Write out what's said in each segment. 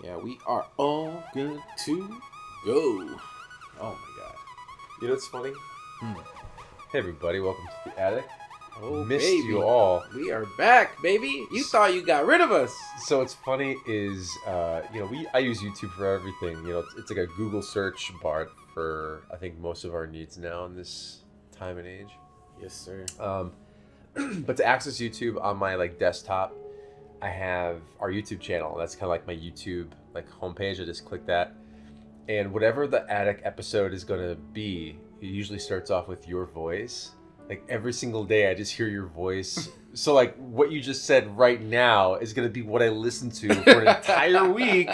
Yeah, we are all good to go. Oh my god. You know what's funny? Hey everybody, welcome to the Attic. Oh, Missed baby. you all. We are back, baby. You thought you got rid of us. So what's funny is, I use YouTube for everything. You know, it's like a Google search bar for I think most of our needs now in this time and age. Yes, sir. But to access YouTube on my desktop, I have our YouTube channel. That's kind of like my YouTube homepage. I just click that, and whatever the Attic episode is gonna be, it usually starts off with your voice. Like every single day, I just hear your voice. So what you just said right now is gonna be what I listen to for an entire week.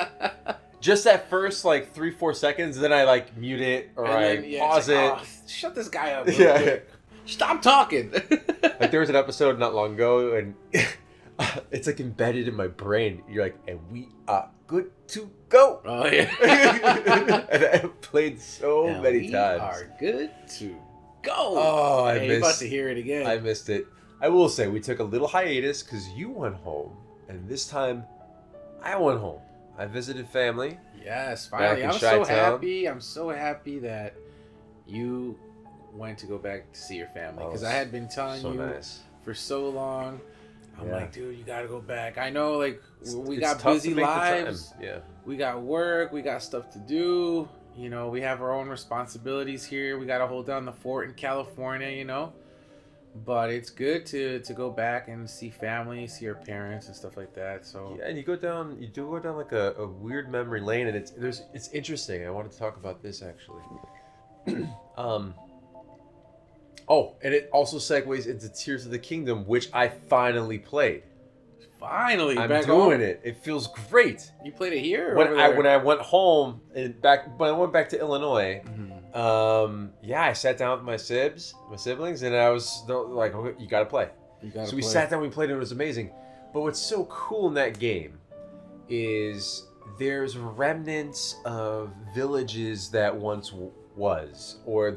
Just that first 3-4 seconds, then I mute it or pause it. Oh, shut this guy up. Yeah. Quick. Stop talking. There was an episode not long ago, and it's embedded in my brain. You're like, and we are good to go. Oh yeah. And I have played so many times. We are good to go. Oh, you're about to hear it again. I missed it. I will say we took a little hiatus because you went home, and this time I went home. I visited family. Yes, finally. I'm so happy. I'm so happy that you went to go back to see your family, because I had been telling you for so long. I'm like, dude, you gotta go back. I know, we got busy lives. Yeah. We got work. We got stuff to do. You know, we have our own responsibilities here. We gotta hold down the fort in California. You know, but it's good to go back and see family, see your parents and stuff like that. So yeah, and you do go down a weird memory lane, and it's interesting. I wanted to talk about this actually. Oh, and it also segues into Tears of the Kingdom, which I finally played. Finally, I'm back doing home? It. It feels great. You played it here? Or When I went home and when I went back to Illinois, I sat down with my siblings, and I was like, okay, you gotta play. We sat down, we played it. It was amazing. But what's so cool in that game is there's remnants of villages that once was, or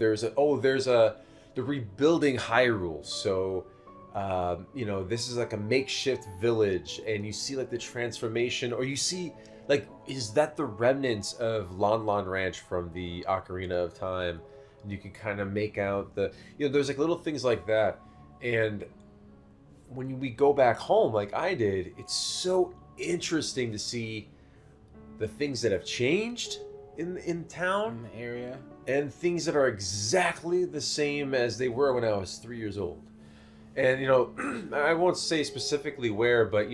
the rebuilding Hyrule. So, this is a makeshift village, and you see the transformation, or you see is that the remnants of Lon Lon Ranch from the Ocarina of Time? And you can kind of make out there's little things like that. And when we go back home, like I did, it's so interesting to see the things that have changed in town, in the area, and things that are exactly the same as they were when I was 3 years old. And I won't say specifically where, but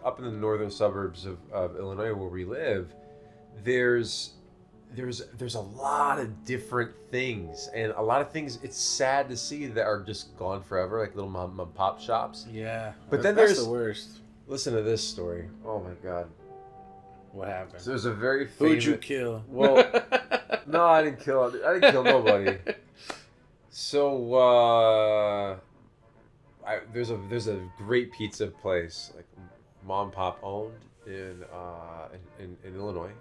up in the northern suburbs of Illinois where we live, there's a lot of different things, and a lot of things it's sad to see that are just gone forever, like little mom and pop shops. Yeah, but then that's the worst. Listen to this story. Oh my god. What happened? So there's a very famous... Who'd you kill? Well, no, I didn't kill nobody. So, there's a great pizza place, mom and pop owned in Illinois.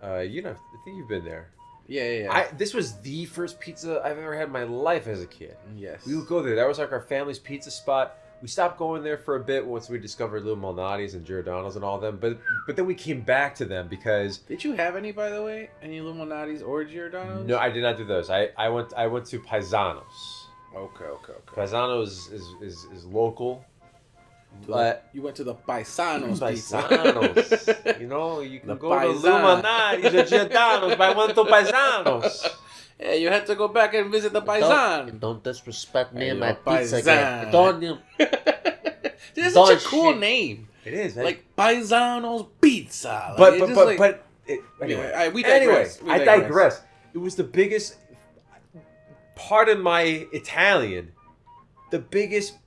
I think you've been there. Yeah. This was the first pizza I've ever had in my life as a kid. Yes. We would go there. That was our family's pizza spot. We stopped going there for a bit once we discovered Little Malnati's and Giordano's and all them. But then we came back to them because... Did you have any, by the way? Any Little Malnati's or Giordano's? No, I did not do those. I went to Paisano's. Okay. Paisano's is local. But you went to the Paisanos. Paisanos. You can go to Little Malnati's or Giordano's, but I went to Paisanos. Yeah, you had to go back and visit the Paisan. Don't disrespect me and my Paisan. pizza again. Don't you? This is such a cool name. It is, man. Paisanos Pizza. Anyway, we digress. I digress. It was the biggest, pardon my Italian, the biggest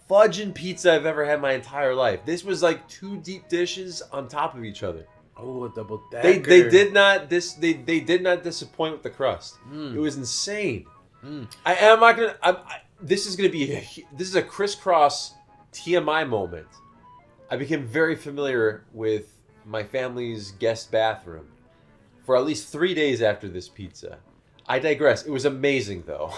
fudging pizza I've ever had in my entire life. This was 2 deep dishes on top of each other. Oh, a double decker. They did not disappoint with the crust. It was insane. This is a ChrisCross TMI moment. I became very familiar with my family's guest bathroom for at least 3 days after this pizza. I digress. It was amazing though.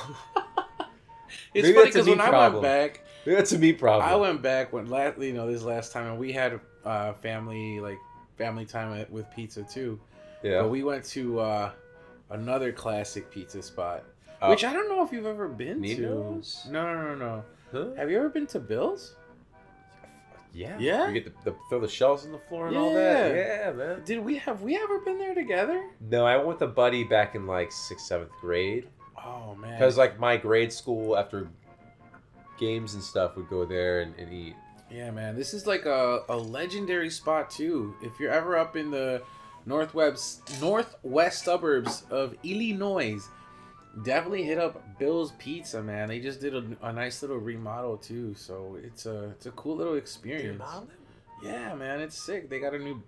It's funny because when I went back, maybe that's a me problem. I went back this last time, and we had family family time with pizza too. Yeah. But we went to another classic pizza spot, which I don't know if you've ever been Nino's? to. No. Huh? Have you ever been to Bill's? Yeah. Yeah. You get the throw the shells on the floor and all that. Yeah, man. Have we ever been there together? No, I went with a buddy back in like 6th, 7th grade. Oh man. Because like my grade school after games and stuff would go there and eat. Yeah, man. This is like a legendary spot too. If you're ever up in the northwest suburbs of Illinois, definitely hit up Bill's Pizza, man. They just did a nice little remodel too, so it's a cool little experience. Yeah, man, it's sick. They got a new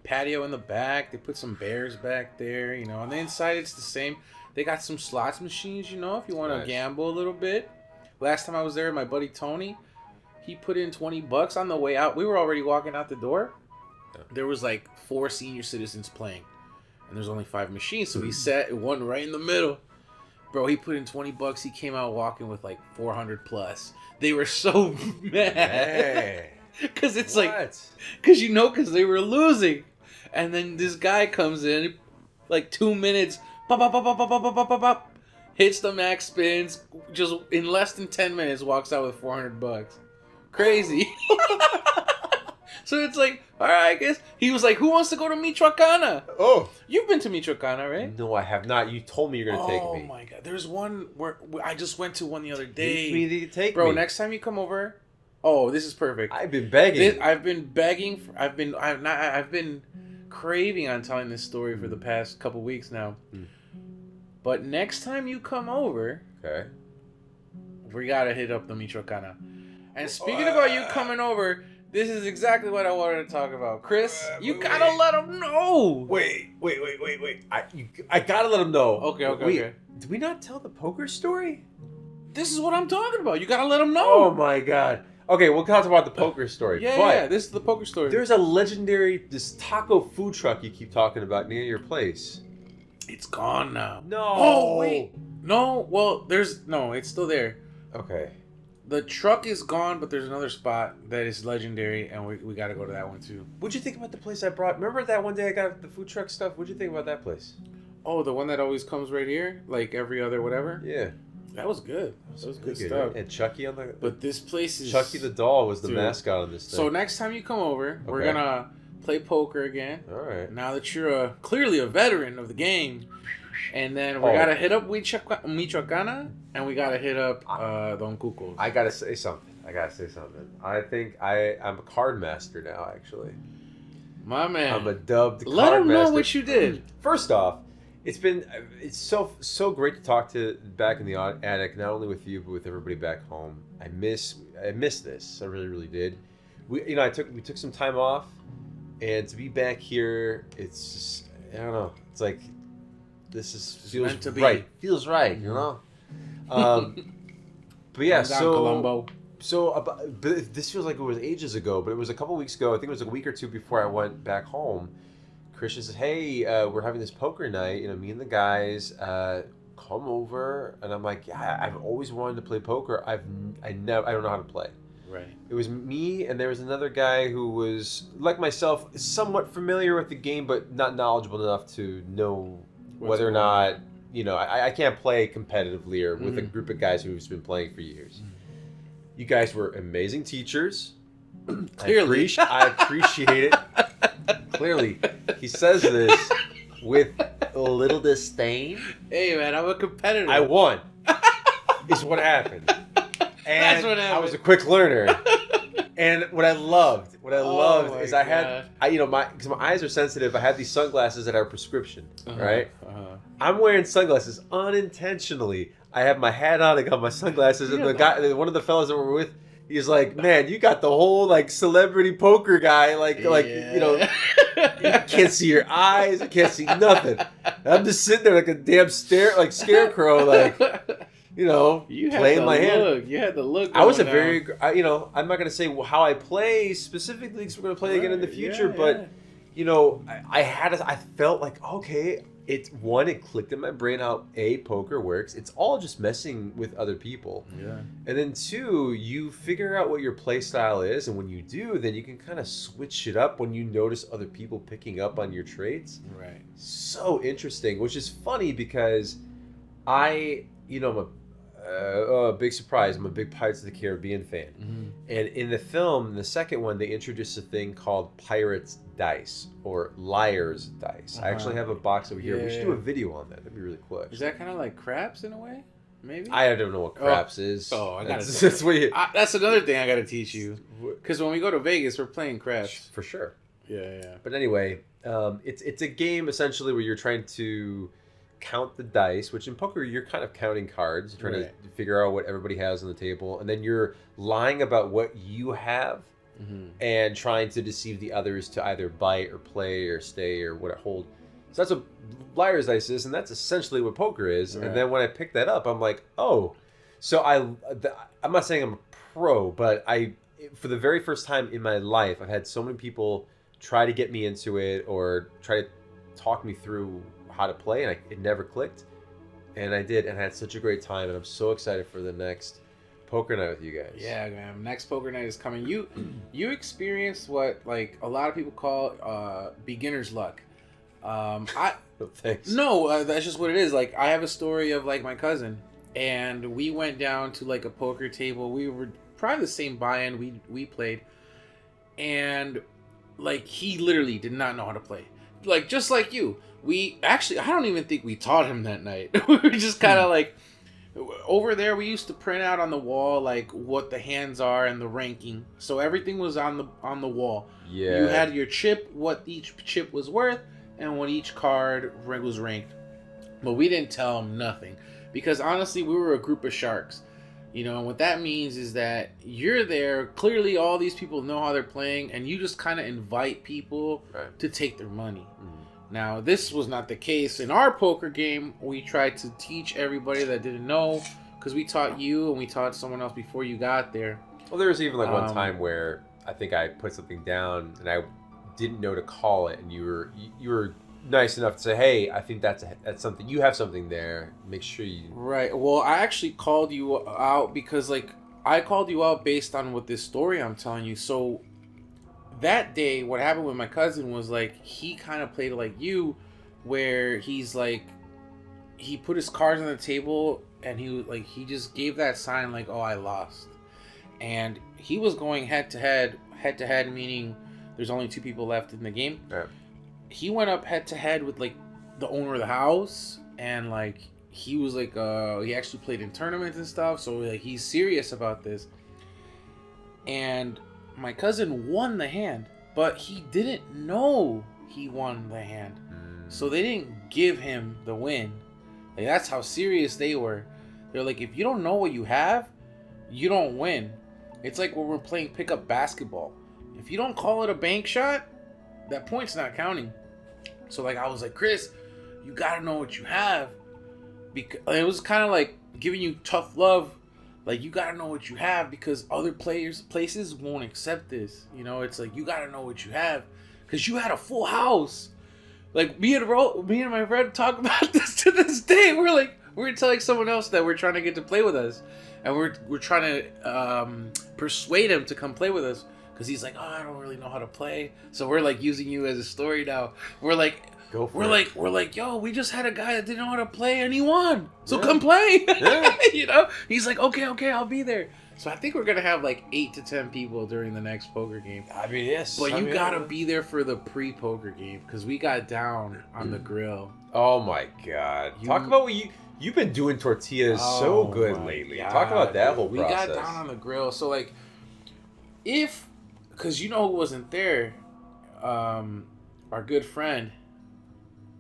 patio in the back. They put some bears back there, you know. On the inside, it's the same. They got some slots machines, you know, if you want to gamble a little bit. Last time I was there, my buddy Tony, he put in $20 on the way out. We were already walking out the door. There was like 4 senior citizens playing, and there's only 5 machines, so he sat one right in the middle. Bro, he put in $20. He came out walking with like 400 plus. They were so mad because it's because they were losing, and then this guy comes in, like 2 minutes, pop, pop, pop, pop, pop, pop, pop, pop, pop, hits the max spins, just in less than 10 minutes walks out with $400. Crazy. So it's like, all right, I guess. He was like, who wants to go to Michoacana? Oh. You've been to Michoacana, right? No, I have not. You told me you're going to take me. Oh, my God. There's one where I just went to one the other day. You take me. Bro, next time you come over, oh, this is perfect. I've been begging. I've been begging. I've been craving on telling this story for the past couple weeks now. But next time you come over, okay, we got to hit up the Michoacana. And speaking about you coming over, this is exactly what I wanted to talk about. Chris, you gotta let them know. Wait. I gotta let them know. Okay. Did we not tell the poker story? This is what I'm talking about. You gotta let them know. Oh my God. Okay, we'll talk about the poker story. Yeah, this is the poker story. There's a legendary, this taco food truck you keep talking about near your place. It's gone now. No. Oh, wait. No, well, it's still there. Okay. The truck is gone, but there's another spot that is legendary, and we got to go to that one too. What'd you think about the place I brought? Remember that one day I got the food truck stuff? What'd you think about that place? Oh, the one that always comes right here, like every other whatever. Yeah, that was good. That was good stuff. Right? And Chucky on the. But this place is Chucky the doll was the mascot on this thing. So next time you come over, we're gonna play poker again. All right. Now that you're clearly a veteran of the game. And then we gotta hit up Michoacana, and we gotta hit up Don Cuco's. I gotta say something. I think I'm a card master now, actually. My man. I'm a dubbed Let card him master. know what you did. First off, it's so great to talk to back in the attic, not only with you but with everybody back home. I miss this. I really, really did. We took some time off, and to be back here, it's just, I don't know. It's like, feels meant to be. Right. Feels right, you know. But yeah, Colombo. But this feels like it was ages ago. But it was a couple weeks ago. I think it was a week or two before I went back home. Christian said, "Hey, we're having this poker night. You know, me and the guys. Come over." And I'm like, "Yeah, I've always wanted to play poker. I don't know how to play." Right. It was me, and there was another guy who was, like myself, somewhat familiar with the game, but not knowledgeable enough to know whether or not, I can't play competitively or with a group of guys who's been playing for years. You guys were amazing teachers. Clearly. I appreciate it. Clearly. He says this with a little disdain. Hey, man, I'm a competitor. I won. Is what happened. And that's what happened. I was a quick learner. And what I loved is I had, because my eyes are sensitive, I had these sunglasses that are prescription, right? I'm wearing sunglasses unintentionally. I have my hat on, I got my sunglasses, and the guy, one of the fellas that we're with, he's like, "Man, you got the whole celebrity poker guy, you can't see your eyes, I can't see nothing." And I'm just sitting there like a damn scarecrow, you playing my hand. You had the look. I was I'm not going to say how I play specifically because we're going to play again in the future, but I felt like, okay, it clicked in my brain how poker works. It's all just messing with other people. Yeah. And then 2, you figure out what your play style is, and when you do, then you can kind of switch it up when you notice other people picking up on your traits. Right. So interesting, which is funny because I'm a big surprise. I'm a big Pirates of the Caribbean fan. Mm-hmm. And in the film, the second one, they introduced a thing called Pirates Dice or Liar's Dice. I actually have a box over here. We should do a video on that. That'd be really cool. Is that kind of like craps in a way? Maybe? I don't know what craps is. Oh, I gotta. That's another thing I gotta teach you. Because when we go to Vegas, we're playing craps. For sure. Yeah. But anyway, it's a game essentially where you're trying to count the dice, which in poker you're kind of counting cards. You're trying to figure out what everybody has on the table, and then you're lying about what you have. Mm-hmm. And trying to deceive the others to either bite or play or stay or what hold. So that's what Liar's Dice is, and that's essentially what poker is. Right. And then when I picked that up, I'm like, oh. So I'm not saying I'm a pro, but for the very first time in my life, I've had so many people try to get me into it or try to talk me through how to play, and it never clicked. And I did, and I had such a great time, and I'm so excited for the next poker night with you guys. Yeah, man. Next poker night is coming. You experienced what like a lot of people call beginner's luck. Thanks. No, that's just what it is. Like I have a story of like my cousin, and we went down to like a poker table. We were probably the same buy-in. We played, and like he literally did not know how to play. Like just like you. I don't even think we taught him that night. We were just kind of like. Over there, we used to print out on the wall like what the hands are and the ranking. So everything was on the wall. Yeah. You had your chip, what each chip was worth, and what each card was ranked. But we didn't tell them nothing because honestly, we were a group of sharks. And what that means is that you're there. Clearly, all these people know how they're playing, and you just kind of invite people to take their money. Mm-hmm. Now, this was not the case. In our poker game, we tried to teach everybody that didn't know, because we taught you and we taught someone else before you got there. Well, there was even like one time where I think I put something down and I didn't know to call it, and you were nice enough to say, "Hey, I think that's something. You have something there. Make sure you." Right. Well, I actually called you out because I called you out based on what this story I'm telling you. So. That day, what happened with my cousin was he kind of played like you, where he's he put his cards on the table and he just gave that sign oh, I lost, and he was going head to head, meaning there's only 2 people left in the game. Yeah. He went up head to head with the owner of the house, and he was he actually played in tournaments and stuff, so he's serious about this, and. My cousin won the hand, but he didn't know he won the hand. So they didn't give him the win. That's how serious they were. They're if you don't know what you have, you don't win. It's like when we're playing pickup basketball. If you don't call it a bank shot, that point's not counting. So I was Chris, you gotta know what you have. Because it was kind of giving you tough love. You gotta know what you have because other places won't accept this. It's you gotta know what you have because you had a full house. Me and my friend talk about this to this day. We're telling someone else that we're trying to get to play with us, and we're trying to persuade him to come play with us because he's oh, I don't really know how to play. So we're using you as a story now. We're we're yo, we just had a guy that didn't know how to play and he won. So come play. Yeah. He's okay, I'll be there. So I think we're gonna have 8 to 10 people during the next poker game. I mean, yes. But you gotta be there for the pre-poker game because we got down on the grill. Oh my God! Talk about what you've been doing tortillas so good lately. God, Talk about that whole process. We got down on the grill. So because who wasn't there, our good friend.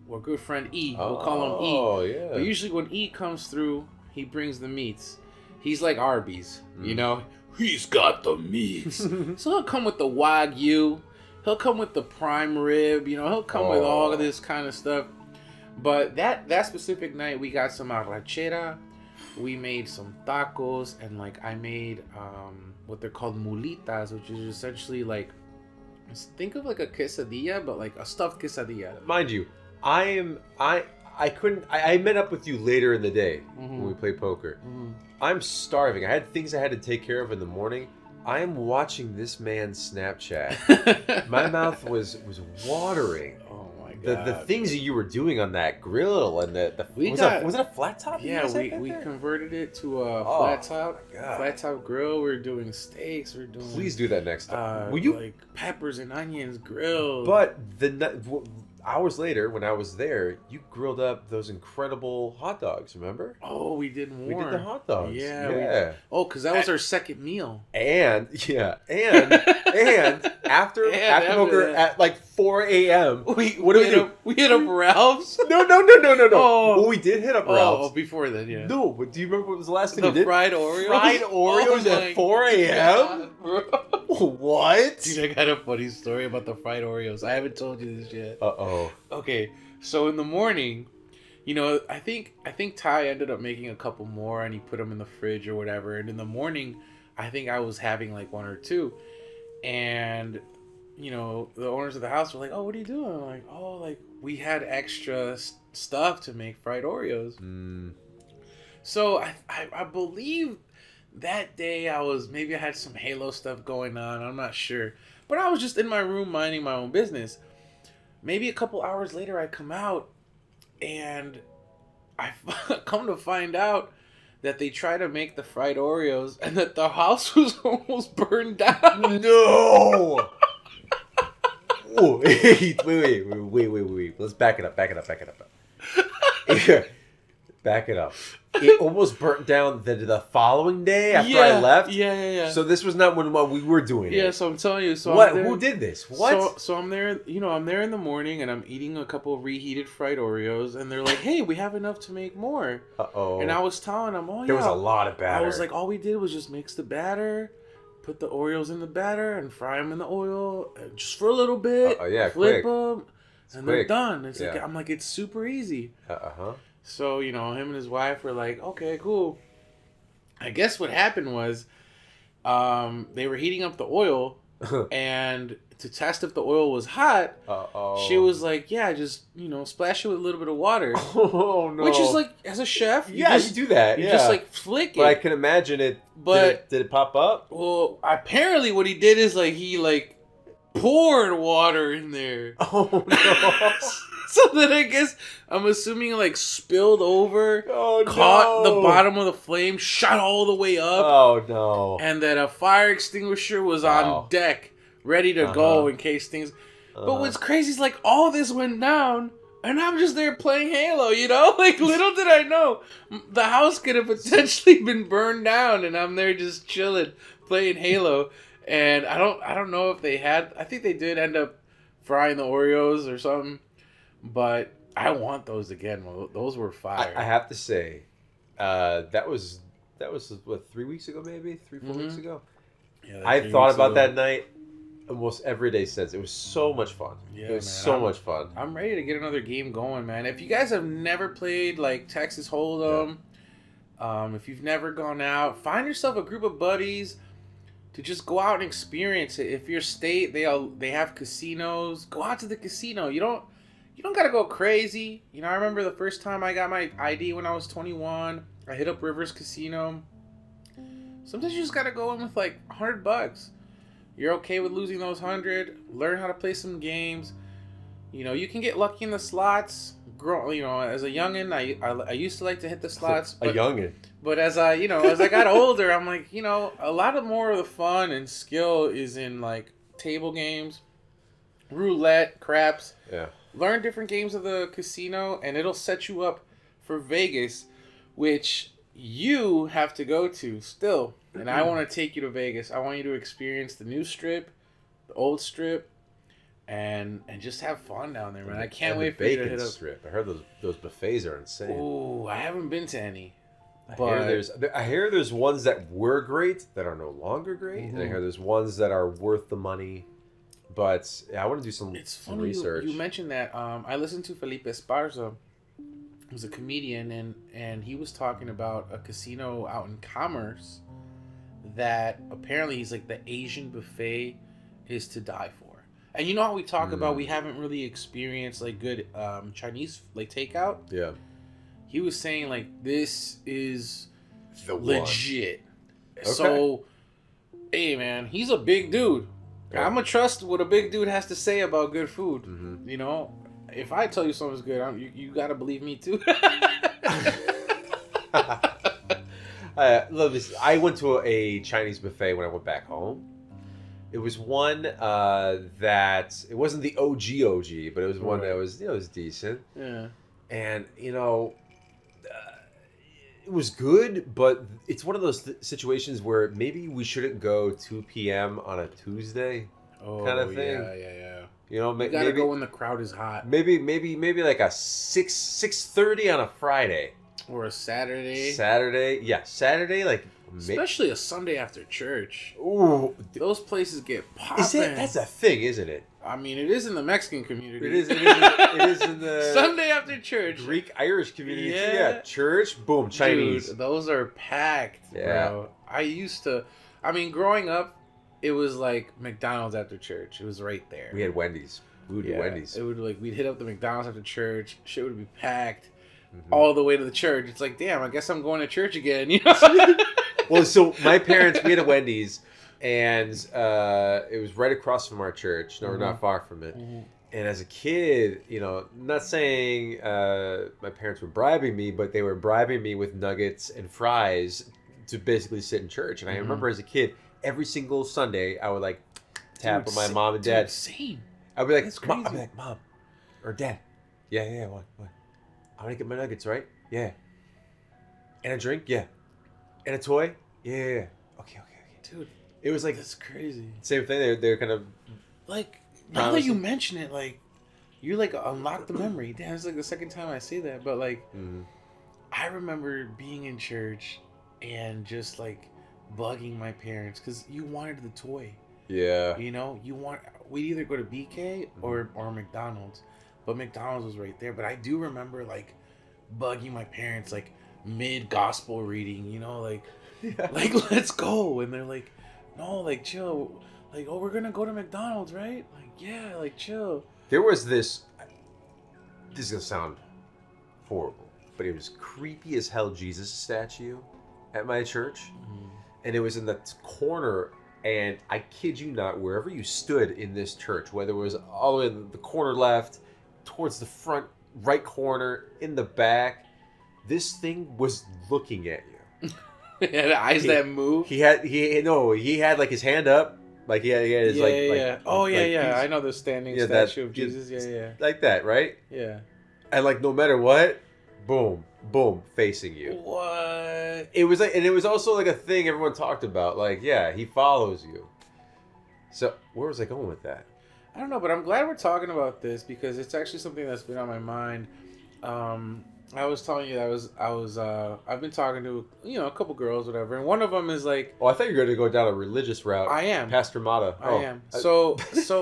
Well, good friend E. We'll call him E. Oh, yeah. But usually when E comes through, he brings the meats. He's like Arby's, He's got the meats. So he'll come with the Wagyu. He'll come with the prime rib. He'll come with all of this kind of stuff. But that specific night, we got some arrachera. We made some tacos. And, I made what they're called mulitas, which is essentially, think of a quesadilla, but, a stuffed quesadilla. Mind you, I couldn't. I met up with you later in the day when we played poker. I'm starving. I had things I had to take care of in the morning. I am watching this man's Snapchat. My mouth was watering. Oh my god! The things that you were doing on that grill and was it a flat top? Yeah, we converted it to a flat top grill. We're doing steaks. We're doing. Please do that next time. Will you like peppers and onions grilled? But hours later, when I was there, you grilled up those incredible hot dogs. Remember? Oh, we did more. We did the hot dogs. Yeah. Because that was our second meal. And after poker at like 4 a.m. We hit up Ralph's. No. Oh. Well, we did hit up Ralph's. Oh, before then, yeah. No, but do you remember what was the last thing we did? Fried Oreos. Fried Oreos at 4 a.m. What? Dude, I got a funny story about the fried Oreos. I haven't told you this yet. Okay, so in the morning, I think Ty ended up making a couple more, and he put them in the fridge or whatever. And in the morning, I think I was having like one or two, and the owners of the house were like, "Oh, what are you doing?" I'm like, "Oh, like we had extra stuff to make fried Oreos." So I believe that day I had some Halo stuff going on. I'm not sure, but I was just in my room minding my own business. Maybe a couple hours later, I come out, and I come to find out that they try to make the fried Oreos, and that the house was almost burned down. No! Oh, wait. Let's back it up. Back it up. It almost burnt down the following day after I left? Yeah. So this was not when we were doing it? Yeah, so I'm telling you. So what? Who did this? What? So I'm there, I'm there in the morning, and I'm eating a couple of reheated fried Oreos, and they're like, "Hey, we have enough to make more." Uh-oh. And I was telling them, there was a lot of batter. I was like, all we did was just mix the batter, put the Oreos in the batter, and fry them in the oil just for a little bit. Flip them, and they're done. It's like, I'm like, it's super easy. So, him and his wife were like, okay, cool. I guess what happened was they were heating up the oil, and to test if the oil was hot, she was like, yeah, just, splash it with a little bit of water. Oh, no. Which is like, as a chef, you do that. You just like flick it. But I can imagine it. But did it pop up? Well, apparently what he did is like, he like poured water in there. Oh, no. So then I guess, I'm assuming like spilled over, caught the bottom of the flame, shot all the way up. Oh no. And that a fire extinguisher was on deck, ready to go in case things... But what's crazy is like all this went down, and I'm just there playing Halo, Like little did I know, the house could have potentially been burned down, and I'm there just chilling, playing Halo. And I don't know if they had... I think they did end up frying the Oreos or something. But I want those again. Those were fire. I have to say, that was what, 3 weeks ago, maybe 3-4 weeks ago. Yeah, I thought about that night almost every day since. It was so much fun. Yeah, it was so much fun. I'm ready to get another game going, man. If you guys have never played like Texas Hold'em, if you've never gone out, find yourself a group of buddies to just go out and experience it. If your state they have casinos, go out to the casino. You don't gotta go crazy. I remember the first time I got my ID when I was 21. I hit up Rivers Casino. Sometimes you just gotta go in with like $100. You're okay with losing those 100. Learn how to play some games. You can get lucky in the slots. As a youngin, I used to like to hit the slots. A youngin. But as I got older, I'm like, a lot of more of the fun and skill is in like table games, roulette, craps. Yeah. Learn different games of the casino, and it'll set you up for Vegas, which you have to go to still. And I want to take you to Vegas. I want you to experience the new strip, the old strip, and just have fun down there, man. I can't wait for you to hit up. Strip. I heard those buffets are insane. Ooh, I haven't been to any. I hear there's ones that were great that are no longer great, and I hear there's ones that are worth the money. But I want to do some research. You mentioned that. I listened to Felipe Esparza, who's a comedian, and he was talking about a casino out in Commerce that apparently he's like the Asian buffet is to die for. And you know how we talk about we haven't really experienced like good Chinese like takeout? Yeah. He was saying like this is The legit. Okay. So, hey man, he's a big dude. Yeah. I'm gonna trust what a big dude has to say about good food. Mm-hmm. You know, if I tell you something's good, you gotta believe me too. Love this. I went to a Chinese buffet when I went back home. It was one that it wasn't the OG, but it was one that was was decent. Yeah. And it was good, but it's one of those situations where maybe we shouldn't go 2 p.m. on a Tuesday, kind of thing. Yeah. You know, you gotta go when the crowd is hot. Maybe like a 6:30 on a Friday. Or a Saturday. Saturday, like especially a Sunday after church. Ooh, those places get popping. That's a thing, isn't it? I mean, it is in the Mexican community. It is in the Sunday after church. Greek Irish community. Yeah, church, boom, Chinese. Dude, those are packed, bro. Growing up, it was like McDonald's after church. It was right there. We had Wendy's. We would do Wendy's. It would we'd hit up the McDonald's after church. Shit would be packed. All the way to the church. It's like, damn, I guess I'm going to church again. You know? Well, so my parents, we had a Wendy's, and it was right across from our church. No, we're not far from it. And as a kid, not saying my parents were bribing me, but they were bribing me with nuggets and fries to basically sit in church. And I remember as a kid, every single Sunday, I would like tap with my mom and dad. Same. I'd be like, Mom or Dad. Yeah. What? I'm gonna get my nuggets, right? Yeah. And a drink? Yeah. And a toy? Yeah. Okay. Dude, it was like that's crazy. Same thing. They're kind of like now that you mention it, like you like unlock the memory. Damn, it's like the second time I see that. But like, I remember being in church and just like bugging my parents because you wanted the toy. Yeah. We'd either go to BK or McDonald's. But McDonald's was right there. But I do remember, like, bugging my parents, like, mid-gospel reading, like, let's go. And they're like, no, like, chill. Like, oh, we're going to go to McDonald's, right? Like, yeah, like, chill. There was this is going to sound horrible, but it was creepy as hell Jesus statue at my church. And it was in the corner, and I kid you not, wherever you stood in this church, whether it was all the way in the corner left, towards the front right corner, in the back, this thing was looking at you. He had eyes that move. He had like his hand up, like he had his I know the standing statue of Jesus. Yeah. Like that, right? Yeah. And like no matter what, boom, facing you. What? It was like, and it was also like a thing everyone talked about. Like, yeah, he follows you. So where was I going with that? I don't know, but I'm glad we're talking about this because it's actually something that's been on my mind. I was telling you that I've been talking to a couple girls, whatever, and one of them is like, oh, I thought you were going to go down a religious route. I am, Pastor Mata. I am. So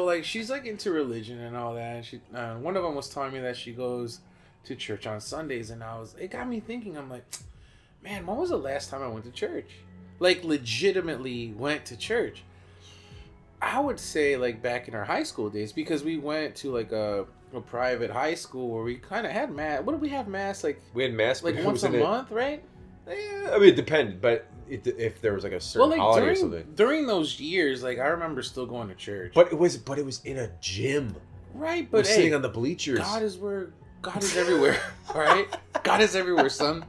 like she's like into religion and all that. And one of them was telling me that she goes to church on Sundays, and it got me thinking. I'm like, man, when was the last time I went to church? Like legitimately went to church. I would say like back in our high school days because we went to like a private high school where we kind of had mass. What did we have mass like? We had mass like once a month, right? Yeah, I mean it depended, but if there was like a certain holiday or something. During those years, like I remember still going to church. But it was in a gym, right? But we're sitting on the bleachers. God is everywhere, all right? God is everywhere, son.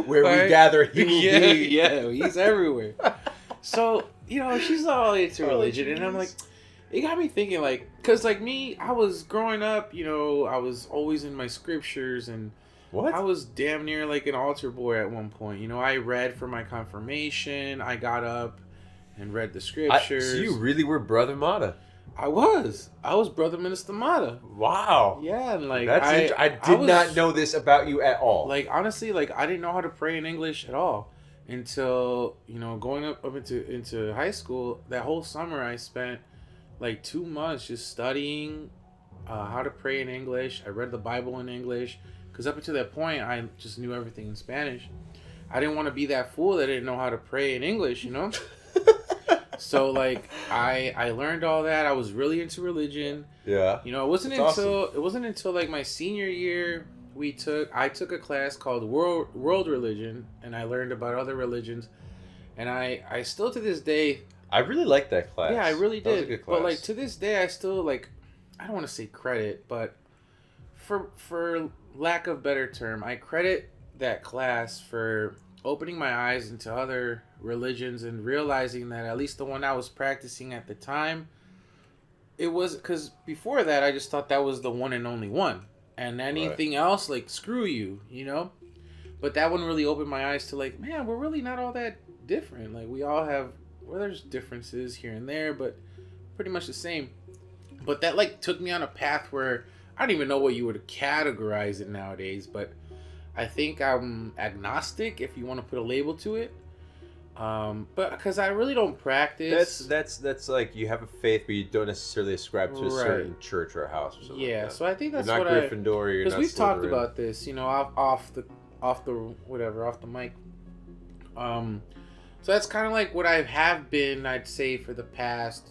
Where we gather, he will be. Yeah, he's everywhere. So, she's all into religion, and I'm like, it got me thinking, like, because, like, me, I was growing up, I was always in my scriptures, and what? I was damn near, like, an altar boy at one point. I read for my confirmation, I got up and read the scriptures. So you really were Brother Mata? I was Brother Minister Mata. Wow. Yeah, and, like, I did not know this about you at all. Like, honestly, like, I didn't know how to pray in English at all. Until, going up into high school, that whole summer I spent like 2 months just studying how to pray in English. I read the Bible in English because up until that point, I just knew everything in Spanish. I didn't want to be that fool that didn't know how to pray in English, So like I learned all that. I was really into religion. Yeah. You know, it wasn't until like my senior year I took a class called World Religion, and I learned about other religions, and I still to this day. I really liked that class. Yeah, I really did. That was a good class. But like to this day, I still like. I don't want to say credit, but for lack of better term, I credit that class for opening my eyes into other religions and realizing that at least the one I was practicing at the time, it was because before that I just thought that was the one and only one, and anything else like screw you, you know. But that one really opened my eyes to like, man, we're really not all that different. Like we all have, well, there's differences here and there, but pretty much the same. But that like took me on a path where I don't even know what you would categorize it nowadays, but I think I'm agnostic if you want to put a label to it. But because I really don't practice. That's like you have a faith, but you don't necessarily ascribe to a certain church or a house or something. Yeah, like that. so I think that's you're not what Gryffindor. You're not because we've talked Slytherin. about this, you know, off the mic. So that's kind of like what I have been, I'd say, for the past,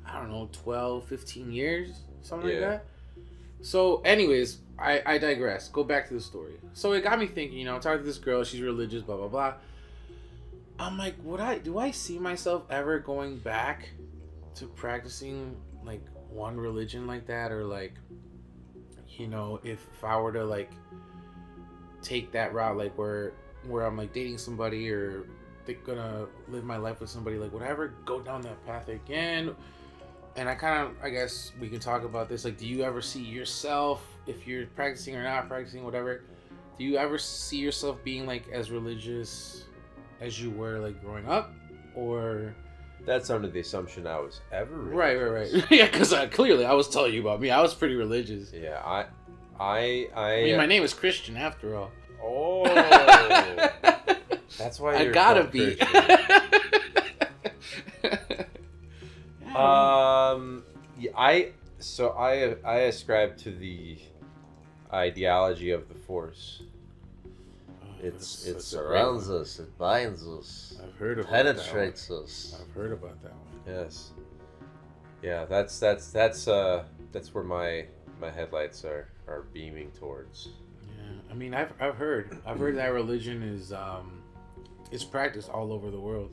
I don't know, 12, 15 years, something like that. So anyways, I digress. Go back to the story. So it got me thinking, you know, I'm talking to this girl, she's religious, blah, blah, blah. I'm like, do I see myself ever going back to practicing like one religion like that? Or like, you know, if I were to like take that route, like where I'm like dating somebody or gonna live my life with somebody, like would I ever go down that path again? And I guess we can talk about this. Like, do you ever see yourself, if you're practicing or not practicing, whatever, do you ever see yourself being like as religious as you were like growing up? Or that's under the assumption I was ever religious. Right. Yeah, because clearly I was telling you about me. I was pretty religious. Yeah, I mean, my name is Christian after all. Oh, that's why I gotta be. I ascribe to the ideology of the Force. It surrounds us. It binds us. I've heard about penetrates us. I've heard about that one. Yes. Yeah, that's where my headlights are beaming towards. Yeah, I mean, I've heard that religion is it's practiced all over the world.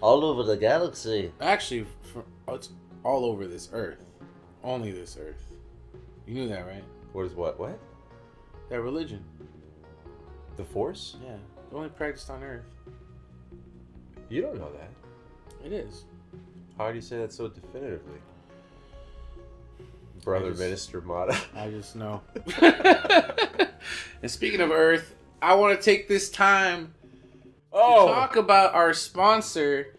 All over the galaxy. Actually, it's all over this Earth. Only this Earth. You knew that, right? What is what? What? That religion. The Force? Yeah, it's only practiced on Earth. You don't know that. It is. How do you say that so definitively? Brother Minister Mata. I just know. And speaking of Earth, I want to take this time to talk about our sponsor,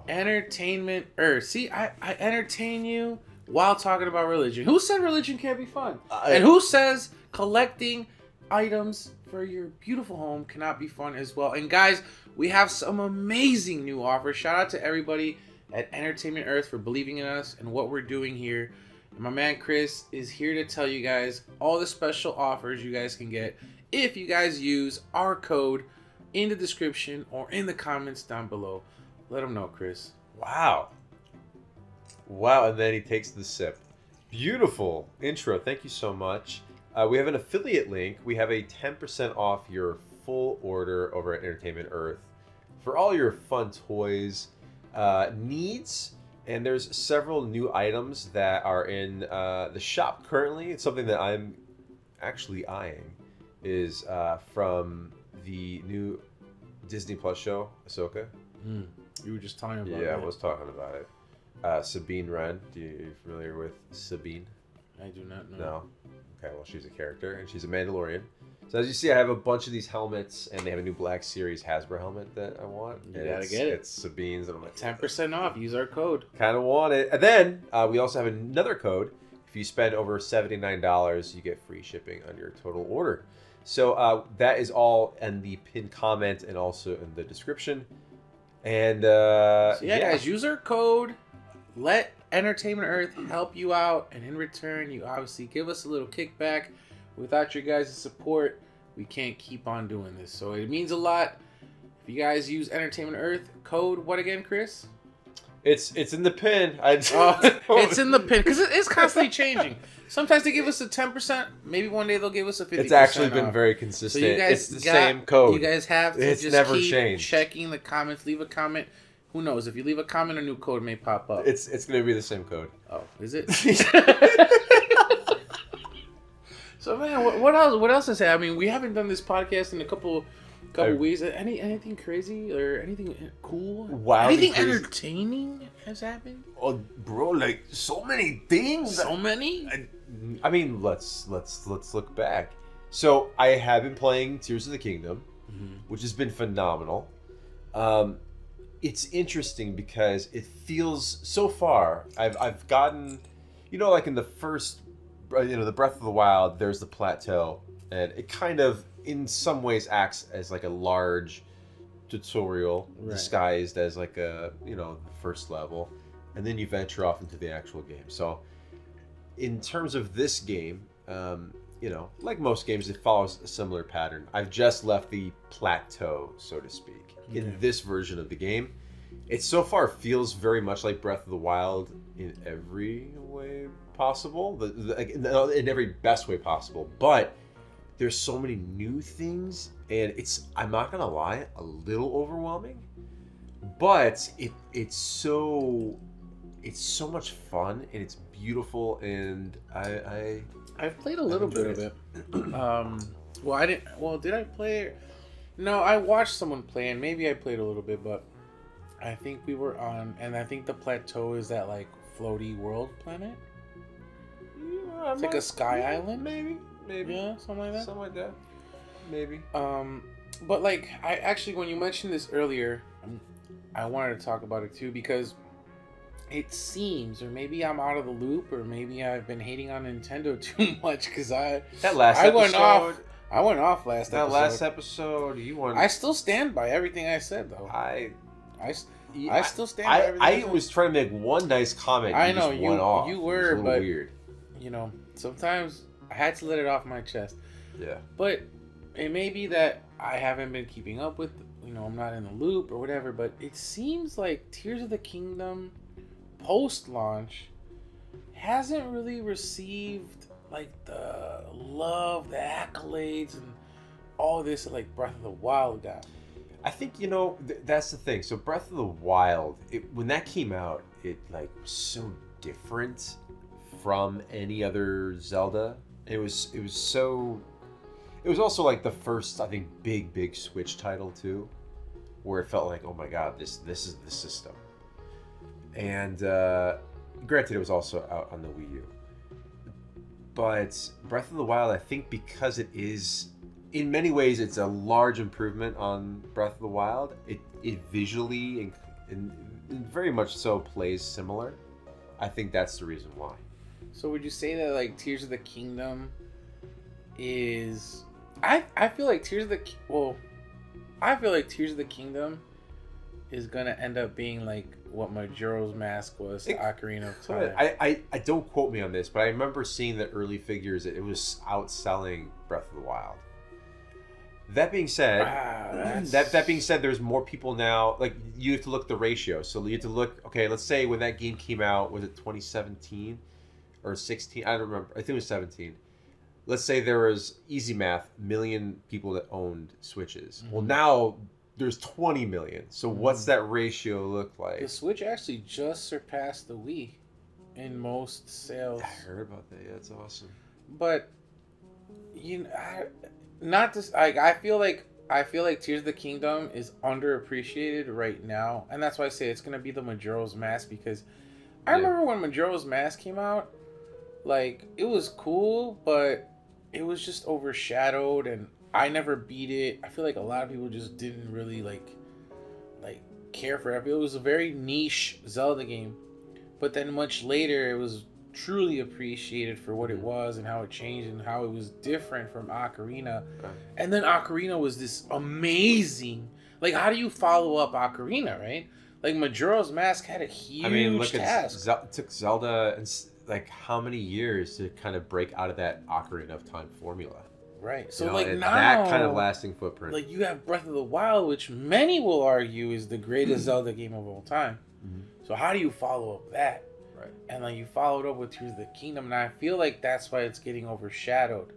Entertainment Earth. See, I entertain you while talking about religion. Who said religion can't be fun? And who says collecting items for your beautiful home cannot be fun as well? And guys, we have some amazing new offers. Shout out to everybody at Entertainment Earth for believing in us and what we're doing here. And my man Chris is here to tell you guys all the special offers you guys can get if you guys use our code in the description or in the comments down below. Let them know, Chris. Wow, and then he takes the sip. Beautiful intro. Thank you so much. We have an affiliate link. We have a 10% off your full order over at Entertainment Earth for all your fun toys needs. And there's several new items that are in the shop currently. It's something that I'm actually eyeing is from the new Disney Plus show, Ahsoka. You were just talking about it. Yeah, I was talking about it. Sabine Wren. Are you familiar with Sabine? I do not know. No? Okay, well, she's a character, and she's a Mandalorian. So as you see, I have a bunch of these helmets, and they have a new Black Series Hasbro helmet that I want. You gotta get it. It's Sabine's, and I'm like, 10% off. Use our code. Kind of want it. And then we also have another code. If you spend over $79, you get free shipping on your total order. So that is all in the pinned comment and also in the description. And guys, use our code. Let Entertainment Earth help you out, and in return, you obviously give us a little kickback. Without your guys' support, we can't keep on doing this. So it means a lot If you guys use Entertainment Earth, code what again, Chris? It's in the pin. It's in the pin because it's constantly changing. Sometimes they give us a 10%. Maybe one day they'll give us a 50%. It's actually been off. very consistent. So you guys it's the same code. You guys have to it's just never keep changed. Checking the comments. Leave a comment. Who knows? If you leave a comment, a new code may pop up. It's going to be the same code. Oh, is it? So man, what else is happening? I mean, we haven't done this podcast in a couple weeks. Anything crazy or anything cool? Wow. Anything entertaining has happened? Oh, bro, like so many things. So many. I mean, let's look back. So I have been playing Tears of the Kingdom, which has been phenomenal. It's interesting because it feels so far. I've gotten, like in the first, the Breath of the Wild, there's the plateau, and it kind of in some ways acts as like a large tutorial disguised as like a the first level, and then you venture off into the actual game. So in terms of this game, like most games, it follows a similar pattern. I've just left the plateau, so to speak, in this version of the game. It so far feels very much like Breath of the Wild in every way possible, in every best way possible, but there's so many new things, and I'm not gonna lie, a little overwhelming, but it's so much fun, and it's beautiful, and I've played a little bit of it. Did I play it? No, I watched someone play, and maybe I played a little bit, but I think we were on, and I think the plateau is that like floaty world planet. Yeah, it's like a sky island, maybe. Yeah, something like that. Something like that. Maybe. But like I actually, when you mentioned this earlier, I wanted to talk about it too because it seems, or maybe I'm out of the loop, or maybe I've been hating on Nintendo too much because I went off last episode. That last episode, you won. I still stand by everything I said, though. I still stand by everything I was trying to make one nice comment. I know you were, but weird. Sometimes I had to let it off my chest. Yeah. But it may be that I haven't been keeping up with, I'm not in the loop or whatever. But it seems like Tears of the Kingdom post-launch hasn't really received like the love, the accolades, and all this like Breath of the Wild got. I think that's the thing. So Breath of the Wild, when that came out, it like was so different from any other Zelda. It was also like the first, I think, big Switch title too, where it felt like, oh my god, this is the system. And granted, it was also out on the Wii U. But Breath of the Wild, I think, because it is, in many ways, it's a large improvement on Breath of the Wild. It visually and very much so plays similar. I think that's the reason why. So would you say that like Tears of the Kingdom is? I feel like Tears of the Kingdom is gonna end up being like what Majora's Mask was to Ocarina of Time. I don't quote me on this, but I remember seeing the early figures that it was outselling Breath of the Wild. That being said, there's more people now. Like, you have to look at the ratio. So you have to look. Okay, let's say when that game came out, was it 2017 or 16? I don't remember. I think it was 17. Let's say there was, easy math, 1 million people that owned Switches. Mm-hmm. Well, now there's 20 million. So what's that ratio look like? The Switch actually just surpassed the Wii in most sales. I heard about that. Yeah, that's awesome. But I feel like Tears of the Kingdom is underappreciated right now, and that's why I say it's gonna be the Majora's Mask, because I remember when Majora's Mask came out, like, it was cool, but it was just overshadowed, and I never beat it. I feel like a lot of people just didn't really like care for it. It was a very niche Zelda game, but then much later it was truly appreciated for what it was and how it changed and how it was different from Ocarina. And then Ocarina was this amazing, like, how do you follow up Ocarina, right? Like, Majora's Mask had a huge task. It took Zelda like how many years to kind of break out of that Ocarina of Time formula? Right. So you know, like now, that kind of lasting footprint. Like you have Breath of the Wild, which many will argue is the greatest Zelda game of all time. Mm-hmm. So how do you follow up that? Right. And like you followed up with Tears of the Kingdom, and I feel like that's why it's getting overshadowed,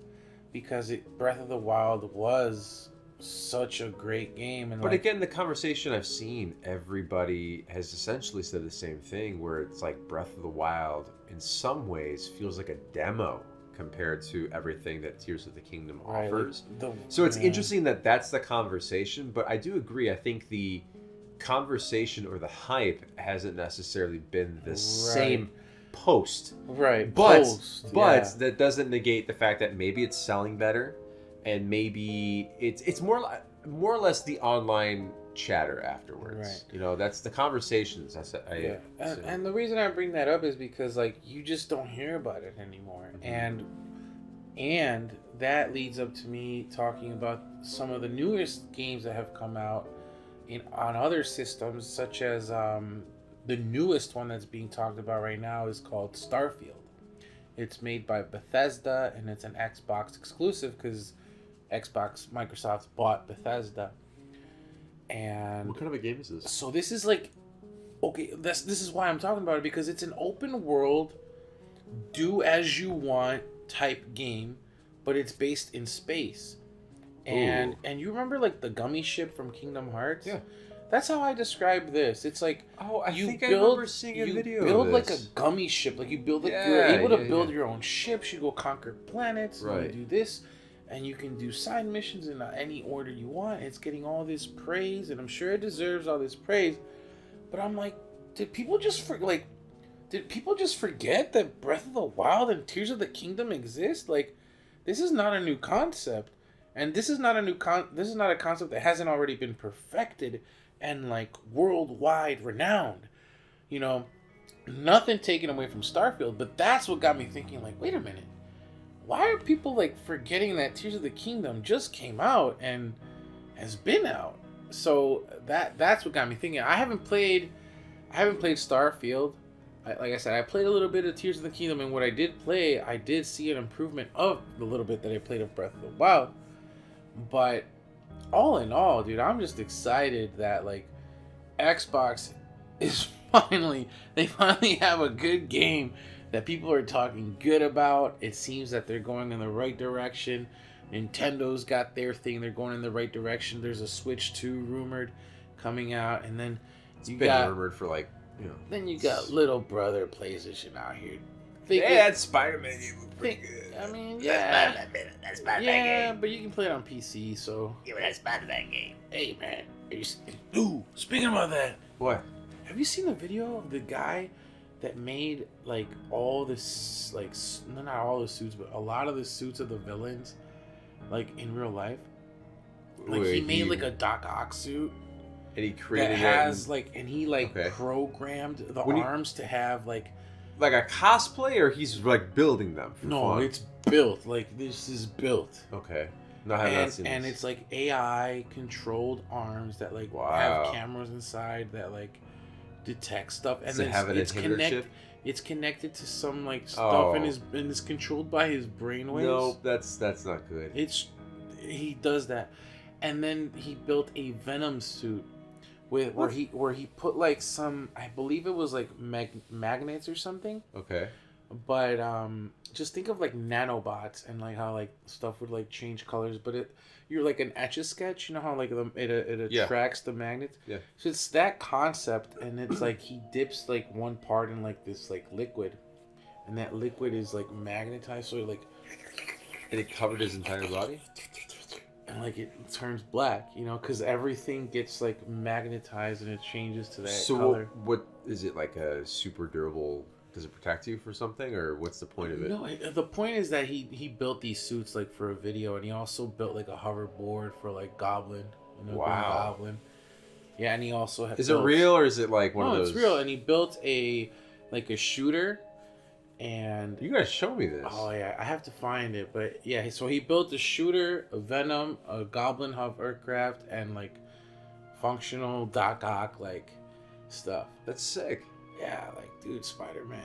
because Breath of the Wild was such a great game. And but again, the conversation I've seen, everybody has essentially said the same thing, where it's like Breath of the Wild in some ways feels like a demo compared to everything that Tears of the Kingdom offers. So it's interesting that that's the conversation, but I do agree. I think the conversation or the hype hasn't necessarily been the same post. Right. But that doesn't negate the fact that maybe it's selling better, and maybe it's more or less the online chatter afterwards. Right. You know, that's the conversations. And the reason I bring that up is because like you just don't hear about it anymore. Mm-hmm. And that leads up to me talking about some of the newest games that have come out on other systems, such as the newest one that's being talked about right now is called Starfield. It's made by Bethesda, and it's an Xbox exclusive because Microsoft bought Bethesda. And what kind of a game is this? So this is like, okay, this is why I'm talking about it, because it's an open world, do as you want type game, but it's based in space. And you remember like the gummy ship from Kingdom Hearts? Yeah. That's how I describe this. It's like I remember seeing a video of this. You build like a gummy ship. Like you build like you're able to build your own ships. You go conquer planets. Right. You do this, and you can do side missions in any order you want. It's getting all this praise, and I'm sure it deserves all this praise. But I'm like, did people just forget that Breath of the Wild and Tears of the Kingdom exist? Like, this is not a new concept, and this is not a concept that hasn't already been perfected and like worldwide renowned. You know, nothing taken away from Starfield, but that's what got me thinking, like, wait a minute, why are people like forgetting that Tears of the Kingdom just came out and has been out? So that's what got me thinking. I haven't played Starfield. Like I said, I played a little bit of Tears of the Kingdom, and what I did play, I did see an improvement of the little bit that I played of Breath of the Wild. But all in all, dude, I'm just excited that like Xbox is finally have a good game that people are talking good about. It seems that they're going in the right direction. Nintendo's got their thing, they're going in the right direction. There's a Switch 2 rumored coming out, and then it's been rumored for like, you know. Then you got little brother PlayStation out here. That Spider-Man game was pretty good. I mean, yeah. That's Spider-Man yeah, game. But you can play it on PC, so. Yeah, but that's Spider-Man game. Hey, man. Ooh, speaking about that. What? Have you seen the video of the guy that made, like, all this, like, not all the suits, but a lot of the suits of the villains, like, in real life? Like, he made, like, a Doc Ock suit. And he created that has, like, and he, like, okay. programmed the arms to have, like a cosplay, or he's like building them for fun? It's built. Like, this is built. Okay. No, I have not seen and this. it's like AI controlled arms that like have cameras inside that like detect stuff, and then it's connected to some like stuff and is controlled by his brainwaves. No, that's not good. He does that, and then he built a Venom suit where he put like some, I believe it was like magnets or something. Okay. But just think of like nanobots and like how like stuff would like change colors, but you're like an Etch-a-Sketch, you know how like it attracts the magnets. Yeah. So it's that concept, and it's like he dips like one part in like this like liquid, and that liquid is like magnetized, so like. And it covered his entire body. And like it turns black, you know, because everything gets like magnetized and it changes to that color. So what is it, like a super durable? Does it protect you for something, or what's the point of it? No, the point is that he built these suits like for a video, and he also built like a hoverboard for like Goblin. You know, Goblin. Yeah, and he also is it real, or is it like one of those? No, it's real, and he built a shooter. And you guys show me this. Oh yeah, I have to find it, but yeah. So he built a shooter, a Venom, a Goblin hovercraft, and like functional Doc Ock like stuff. That's sick. Yeah, like dude, Spider-Man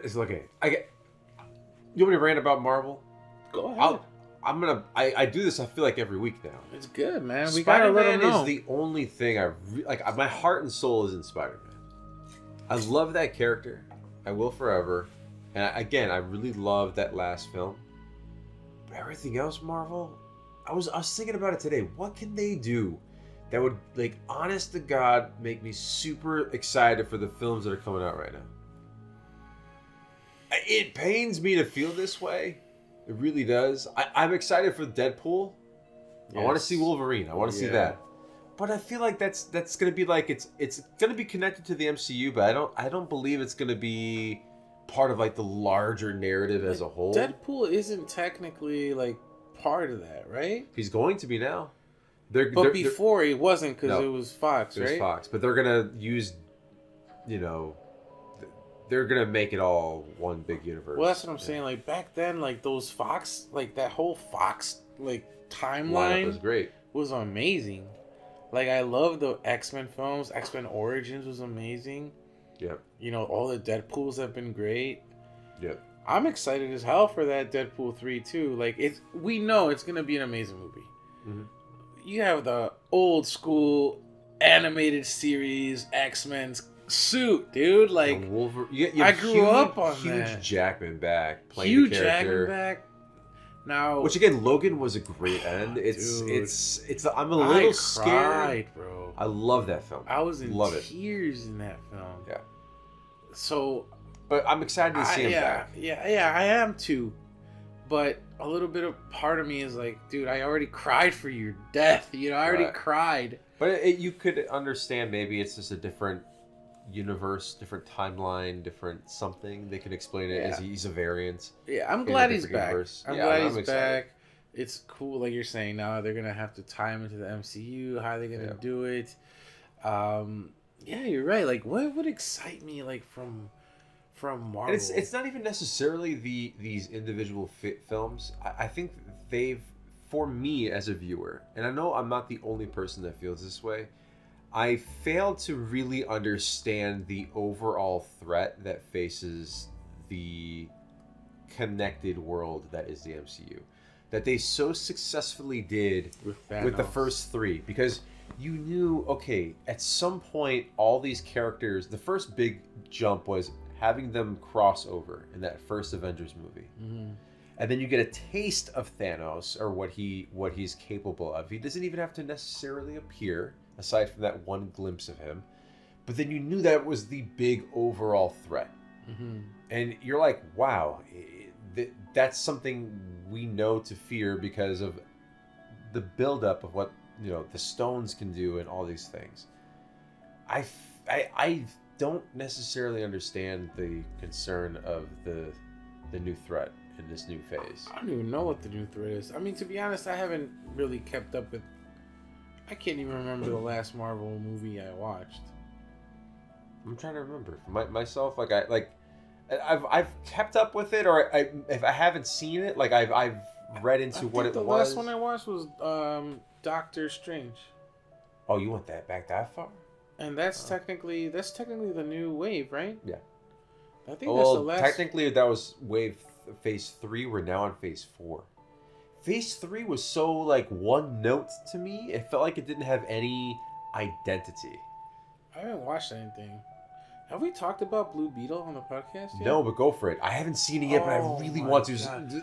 is okay. You want me to rant about Marvel? Go ahead. I do this. I feel like every week now. It's good, man. We gotta let them know. Spider-Man is the only thing my heart and soul is in Spider-Man. I love that character. I will forever. And I really love that last film. But everything else, Marvel, I was thinking about it today. What can they do that would, like, honest to God, make me super excited for the films that are coming out right now? It pains me to feel this way. It really does. I'm excited for Deadpool. Yes. I want to see Wolverine. I want to see that. But I feel like that's gonna be like it's gonna be connected to the MCU, but I don't believe it's gonna be part of like the larger narrative as a whole. Deadpool isn't technically like part of that, right? He's going to be now. But before he wasn't, because it was Fox, right? It was Fox, but they're gonna use, they're gonna make it all one big universe. Well, that's what I'm saying. Like back then, like those Fox, like that whole Fox like timeline was great. Was amazing. Like I love the X-Men films. X-Men Origins was amazing. Yep. All the Deadpools have been great. Yep. I'm excited as hell for that Deadpool 3 too. Like we know it's gonna be an amazing movie. Mm-hmm. You have the old school animated series X-Men's suit, dude. Like I grew up on that. Huge Jackman back playing the character. Jackman back. Now, which again, Logan was a great end. It's. I'm a little scared, bro. I love that film. I was in tears in that film. Yeah. So, but I'm excited to see him back. Yeah, I am too. But a little bit of part of me is like, dude, I already cried for your death. I already cried. But you could understand maybe it's just a different universe, different timeline, different something. They can explain it as he's a variant. Yeah, I'm glad he's back. I'm glad he's back. It's cool, like you're saying. Now they're gonna have to tie him into the MCU. How are they gonna do it? Yeah, you're right. Like, what would excite me, like from Marvel? And it's not even necessarily these individual films. I think for me as a viewer, and I know I'm not the only person that feels this way. I failed to really understand the overall threat that faces the connected world that is the MCU. That they so successfully did with the first three. Because you knew, okay, at some point, all these characters, the first big jump was having them cross over in that first Avengers movie. Mm-hmm. And then you get a taste of Thanos, or what he's capable of. He doesn't even have to necessarily appear, aside from that one glimpse of him. But then you knew that was the big overall threat. Mm-hmm. And you're like, wow, that's something we know to fear because of the buildup of what the stones can do and all these things. I don't necessarily understand the concern of the new threat in this new phase. I don't even know what the new threat is. I mean, to be honest, I haven't really kept up with... I can't even remember the last Marvel movie I watched. I'm trying to remember myself. I've kept up with it, or if I haven't seen it, like I've read into what it was. The last one I watched was Doctor Strange. Oh, you went back that far? And that's technically the new wave, right? Yeah. I think that's the last. Technically, that was phase 3. We're now on phase 4. Phase 3 was so one note to me. It felt like it didn't have any identity. I haven't watched anything. Have we talked about Blue Beetle on the podcast yet? No, but go for it. I haven't seen it yet, but I really want to.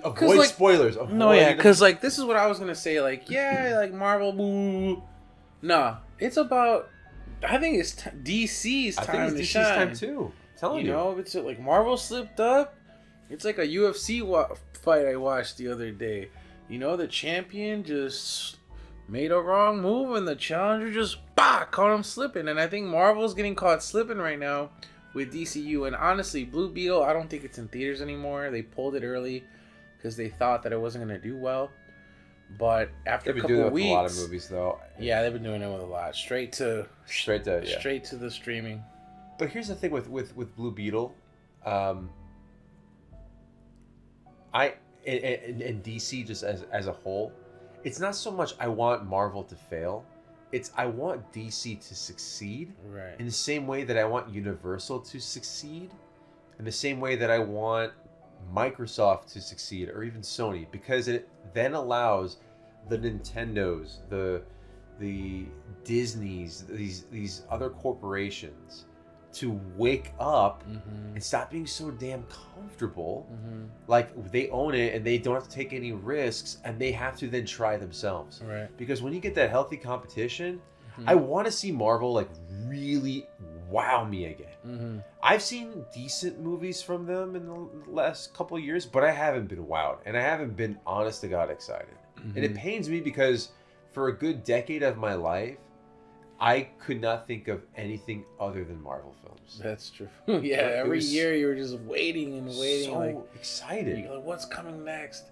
Avoid spoilers. Because this is what I was gonna say. Marvel. Boo. Nah, it's about. I think it's DC's time to shine. I think it's DC's time too. I'm telling you. It's like Marvel slipped up. It's like a UFC fight I watched the other day. The champion just made a wrong move and the challenger just caught him slipping. And I think Marvel's getting caught slipping right now with DCU. And honestly, Blue Beetle, I don't think it's in theaters anymore. They pulled it early because they thought that it wasn't going to do well. But after a couple of weeks, with a lot of movies though. Yeah, they've been doing it with a lot. Straight to the streaming. But here's the thing with Blue Beetle, and DC just as a whole, it's not so much I want Marvel to fail, it's I want DC to succeed. Right. In the same way that I want Universal to succeed, in the same way that I want Microsoft to succeed, or even Sony, because it then allows the Nintendos, the Disneys, these other corporations to wake up and stop being so damn comfortable. Like, they own it and they don't have to take any risks, and they have to then try themselves. Right. Because when you get that healthy competition, I want to see Marvel like really wow me again. I've seen decent movies from them in the last couple of years, but I haven't been wowed, and I haven't been honest to God excited. And it pains me because for a good decade of my life, I could not think of anything other than Marvel films. That's true. Yeah, every year you were just waiting and waiting. So like, excited. You're like, what's coming next?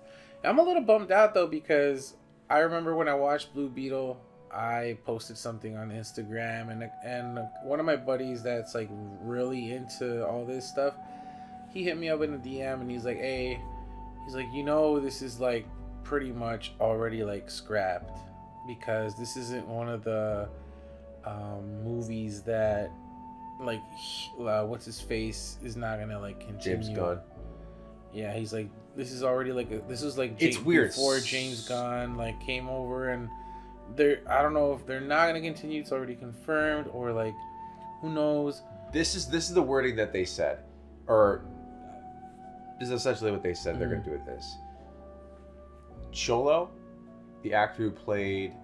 I'm a little bummed out, though, because I remember when I watched Blue Beetle, I posted something on Instagram, and one of my buddies that's like really into all this stuff, he hit me up in a DM, and he's like, hey, this is like pretty much already like scrapped, because this isn't one of the movies that like what's his face is not gonna like continue. James Gunn. Yeah, he's like, this is already like this is like it's weird before James Gunn like came over, and I don't know if they're not gonna continue. It's already confirmed, or like who knows. This is the wording that they said, or this is essentially what they said they're gonna do with this. Cholo, the actor who played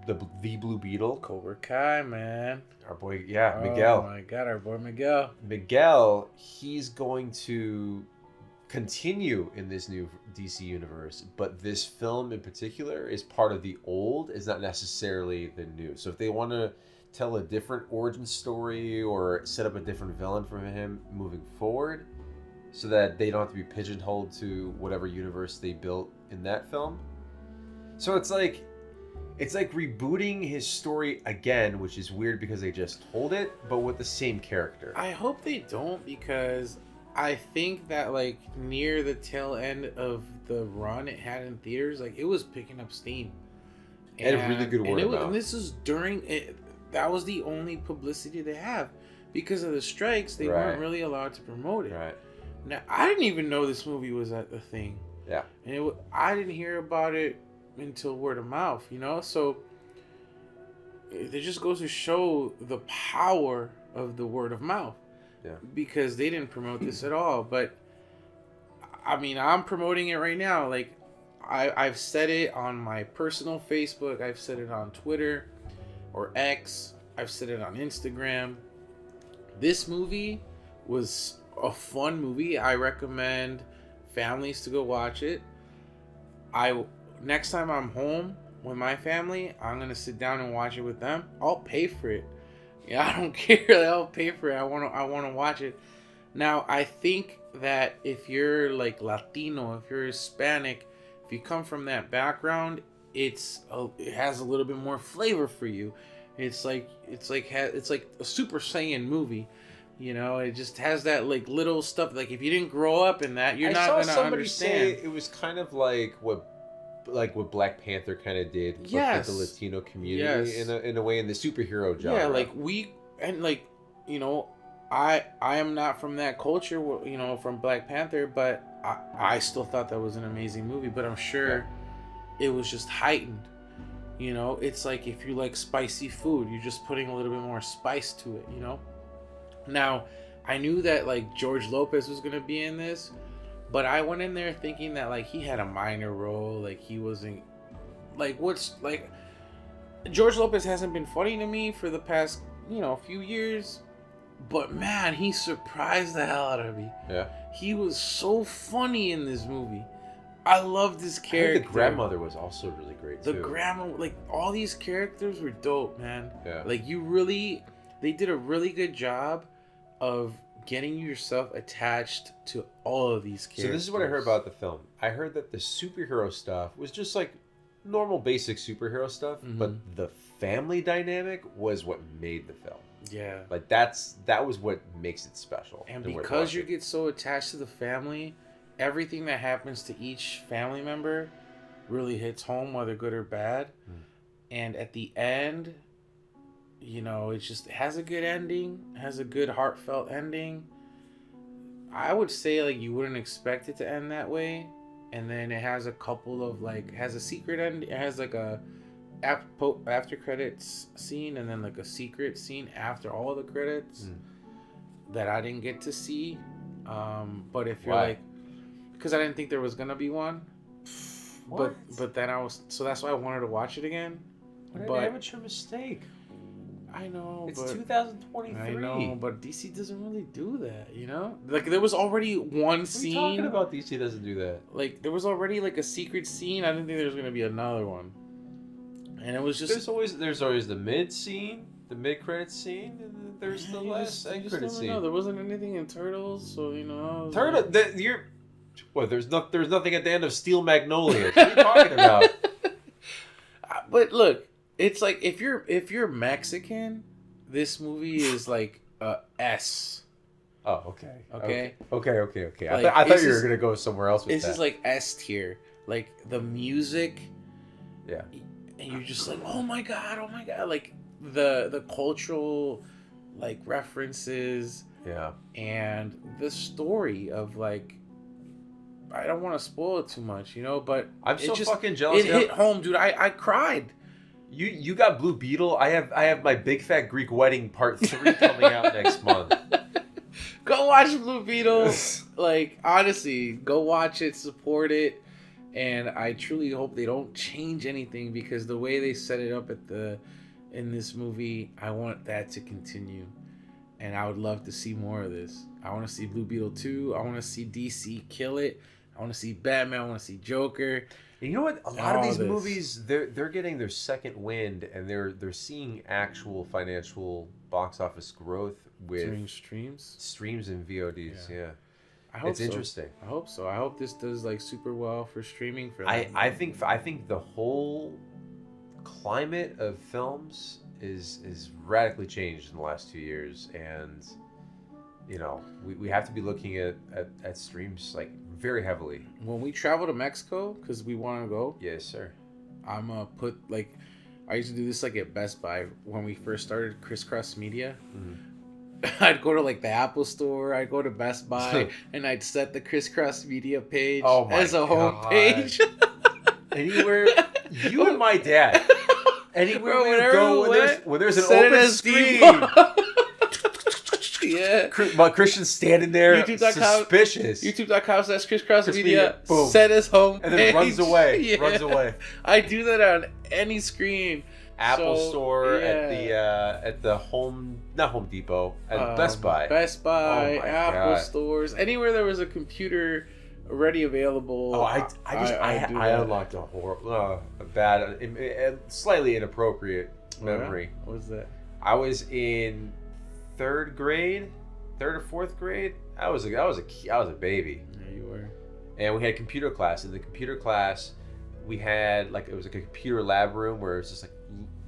the Blue Beetle, Cobra Kai, man, our boy, Miguel. Oh my God, our boy Miguel. Miguel, he's going to continue in this new DC universe, but this film in particular is part of the old, is not necessarily the new. So if they want to tell a different origin story or set up a different villain for him moving forward, so that they don't have to be pigeonholed to whatever universe they built in that film. So it's like rebooting his story again, which is weird because they just told it, but with the same character. I hope they don't, because I think that like near the tail end of the run it had in theaters, like it was picking up steam. And a really good word of mouth. And this is during it. That was the only publicity they have. Because of the strikes, they weren't really allowed to promote it. Right. Now, I didn't even know this movie was a thing. Yeah. And I didn't hear about it until word of mouth, So it just goes to show the power of the word of mouth. Yeah. Because they didn't promote this at all. But, I mean, I'm promoting it right now. Like, I've said it on my personal Facebook. I've said it on Twitter or X. I've said it on Instagram. This movie was a fun movie. I recommend families to go watch it. Next time I'm home with my family, I'm gonna sit down and watch it with them. I'll pay for it. Yeah, I don't care. I'll pay for it. I wanna watch it. Now, I think that if you're like Latino, if you're Hispanic, if you come from that background, it has a little bit more flavor for you. It's like a Super Saiyan movie. It just has that like little stuff. Like if you didn't grow up in that, you're not gonna understand. Say it was kind of like what Black Panther kind of did for the Latino community in a way, in the superhero genre. Yeah, I am not from that culture, from Black Panther, but I still thought that was an amazing movie. But I'm sure it was just heightened. It's like if you like spicy food, you're just putting a little bit more spice to it. Now, I knew that like George Lopez was gonna be in this, but I went in there thinking that like he had a minor role, like he wasn't like George Lopez hasn't been funny to me for the past few years, but man, he surprised the hell out of me. Yeah, he was so funny in this movie. I loved this character. The grandmother was also really great too. The grandma, like all these characters were dope, man. Yeah, like they did a really good job of getting yourself attached to all of these characters. So this is what I heard about the film. I heard that the superhero stuff was just like normal basic superhero stuff, but the family dynamic was what made the film. Yeah. Like that was what makes it special. And because you get so attached to the family, everything that happens to each family member really hits home, whether good or bad. And at the end, it just has a good ending, has a good heartfelt ending. I would say like you wouldn't expect it to end that way, and then it has a couple of like has a secret end. It has like a after credits scene, and then like a secret scene after all the credits that I didn't get to see. But if you're like, because I didn't think there was gonna be one. What? But then so that's why I wanted to watch it again. What an amateur mistake. I know, it's 2023. I know, but DC doesn't really do that, you know? Like, there was already one scene. What are you talking about? DC doesn't do that. Like, there was already, like, a secret scene. I didn't think there was going to be another one. And it was just... There's always the mid scene, the mid-credits scene, and then there's the last end-credit scene. No, there wasn't anything in Turtles, so, you know... There's nothing at the end of Steel Magnolia. What are you talking about? But, look... It's like if you're Mexican, this movie is like S. Oh, okay. Okay. Like, I thought you were gonna go somewhere else with that. This is like S tier. Like the music. Yeah. And you're just like, oh my god. Like the cultural, like references. Yeah. And the story of like. I don't want to spoil it too much, you know, but I'm so fucking jealous. It hit home, dude. I cried. You got Blue Beetle. I have my Big Fat Greek Wedding Part 3 coming out next month. Go watch Blue Beetle. Like, honestly, go watch it, support it, and I truly hope they don't change anything because the way they set it up in this movie, I want that to continue, and I would love to see more of this. I want to see Blue Beetle 2. I want to see DC kill it. I want to see Batman. I want to see Joker. And you know what? A lot of these movies, they're getting their second wind, and they're seeing actual financial box office growth with streams and VODs. Yeah. I hope it's interesting. I hope so. I hope this does like super well for streaming for them. I think the whole climate of films is radically changed in the last 2 years, and you know we have to be looking at streams like very heavily. When we travel to Mexico, because we want to go. Yes, sir. I'm gonna put like, I used to do this like at Best Buy when we first started ChrisCrossMedia. I'd go to like the Apple store, I'd go to Best Buy, and I'd set the ChrisCrossMedia page as a home page. Anywhere, you and my dad. Anywhere we go when there's an open screen. Yeah. But Christian's standing there suspicious. YouTube.com/ChrisCrossMedia. Set his home and then runs away. Yeah. Runs away. I do that on any screen. Apple store at the not Home Depot, at Best Buy. Best Buy, Apple stores, anywhere there was a computer already available. Oh, I unlocked a bad, slightly inappropriate memory. What was that? I was in third or fourth grade. I was a baby. Yeah, you were. And we had computer class. In the computer class, we had it was like a computer lab room where it was just like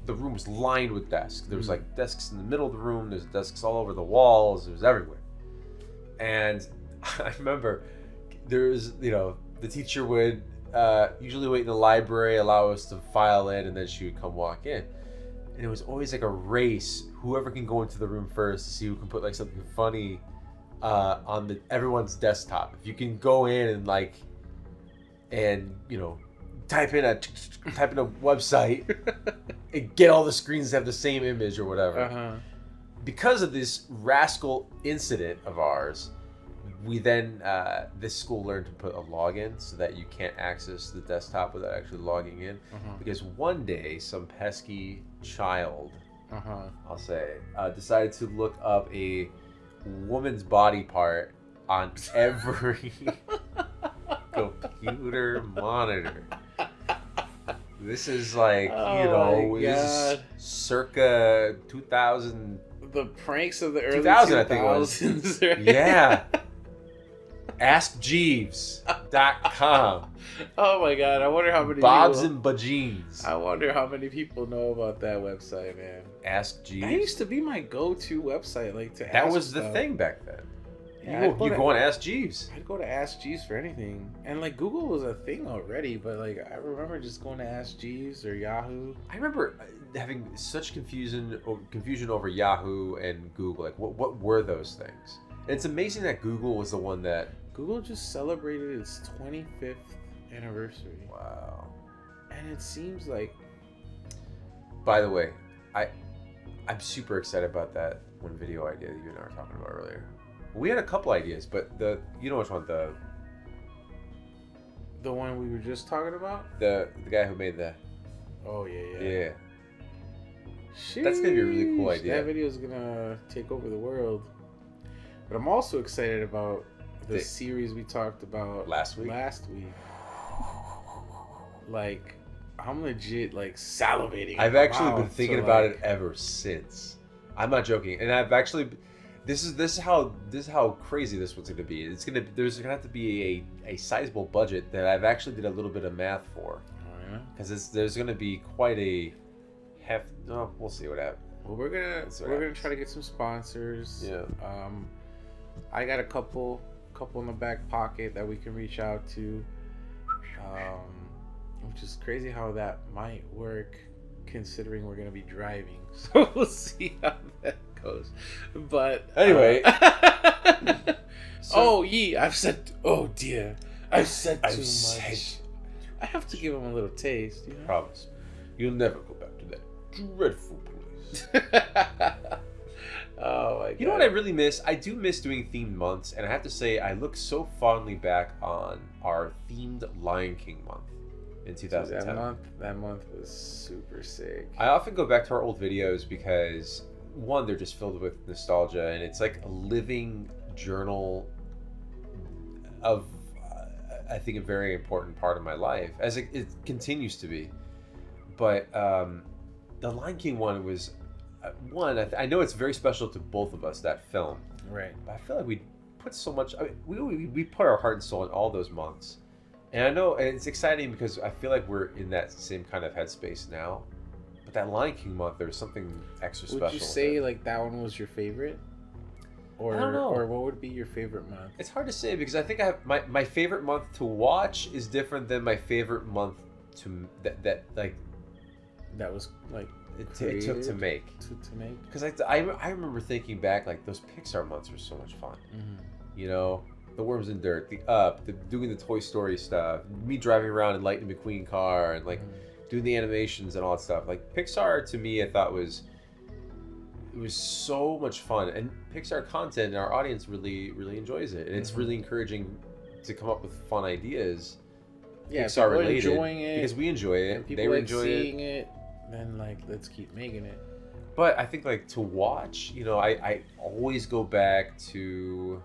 the room was lined with desks. There was like desks in the middle of the room. There's desks all over the walls. It was everywhere. And I remember there was, the teacher would usually wait in the library, allow us to file in, and then she would come walk in. And it was always like a race. Whoever can go into the room first to see who can put like something funny on everyone's desktop. If you can go in and type in a website and get all the screens to have the same image or whatever. Because of this rascal incident of ours, we then this school learned to put a login so that you can't access the desktop without actually logging in. Because one day some pesky child, I'll say, decided to look up a woman's body part on every computer monitor. This is this is circa 2000. The pranks of the early 2000, I think it was. Right? Yeah. AskJeeves.com. Oh my god! I wonder how many Bobs and Bajines. I wonder how many people know about that website, man. Ask Jeeves. That used to be my go-to website, That was the thing back then. Yeah, you go on Ask Jeeves. I'd go to Ask Jeeves for anything, and Google was a thing already. But I remember just going to Ask Jeeves or Yahoo. I remember having such confusion over Yahoo and Google. What were those things? It's amazing that Google was the one that... Google just celebrated its 25th anniversary. Wow. And it seems like... By the way, I'm super excited about that one video idea that you and I were talking about earlier. We had a couple ideas, but you know which one? The one we were just talking about? The guy who made the... Oh, yeah. Yeah. That's going to be a really cool idea. That video is going to take over the world. But I'm also excited about the series we talked about last week. Like, I'm legit like salivating. I've actually been thinking about it ever since. I'm not joking, and I've actually. This is how crazy this one's gonna be. There's gonna have to be a sizable budget that I've actually did a little bit of math for. Oh yeah. Because there's gonna be quite a heft. No, we'll see what happens. Well, we're gonna try to get some sponsors. Yeah. I got a couple in the back pocket that we can reach out to. Which is crazy how that might work, considering we're gonna be driving. So we'll see how that goes. But anyway. I've said. Oh dear, I've said too much. I have to give him a little taste. You know? Promise. You'll never go back to that dreadful place. Oh my god. You know what I really miss? I do miss doing themed months, and I have to say I look so fondly back on our themed Lion King month in 2010. That month was super sick. I often go back to our old videos because one, they're just filled with nostalgia, and it's like a living journal of I think a very important part of my life, as it continues to be. But the Lion King one was I know it's very special to both of us, that film. Right. But I feel like we put so much. I mean, we put our heart and soul in all those months, and I know it's exciting because I feel like we're in that same kind of headspace now. But that Lion King month, there's something extra special. Would you say like that one was your favorite? Or, I don't know. Or what would be your favorite month? It's hard to say because I think I have my favorite month to watch is different than my favorite month to that was like it took to make. To make. Because I remember thinking back, like those Pixar months were so much fun. Mm-hmm. You know, the Worms and Dirt, the Up, doing the Toy Story stuff, me driving around in Lightning McQueen car, and like doing the animations and all that stuff. Like Pixar to me, I thought it was so much fun, and Pixar content, our audience really enjoys it, and it's really encouraging to come up with fun ideas. Yeah, Pixar related, enjoying it because we enjoy it, and people they enjoy seeing it. Then like let's keep making it. But I think like to watch, you know, I always go back to.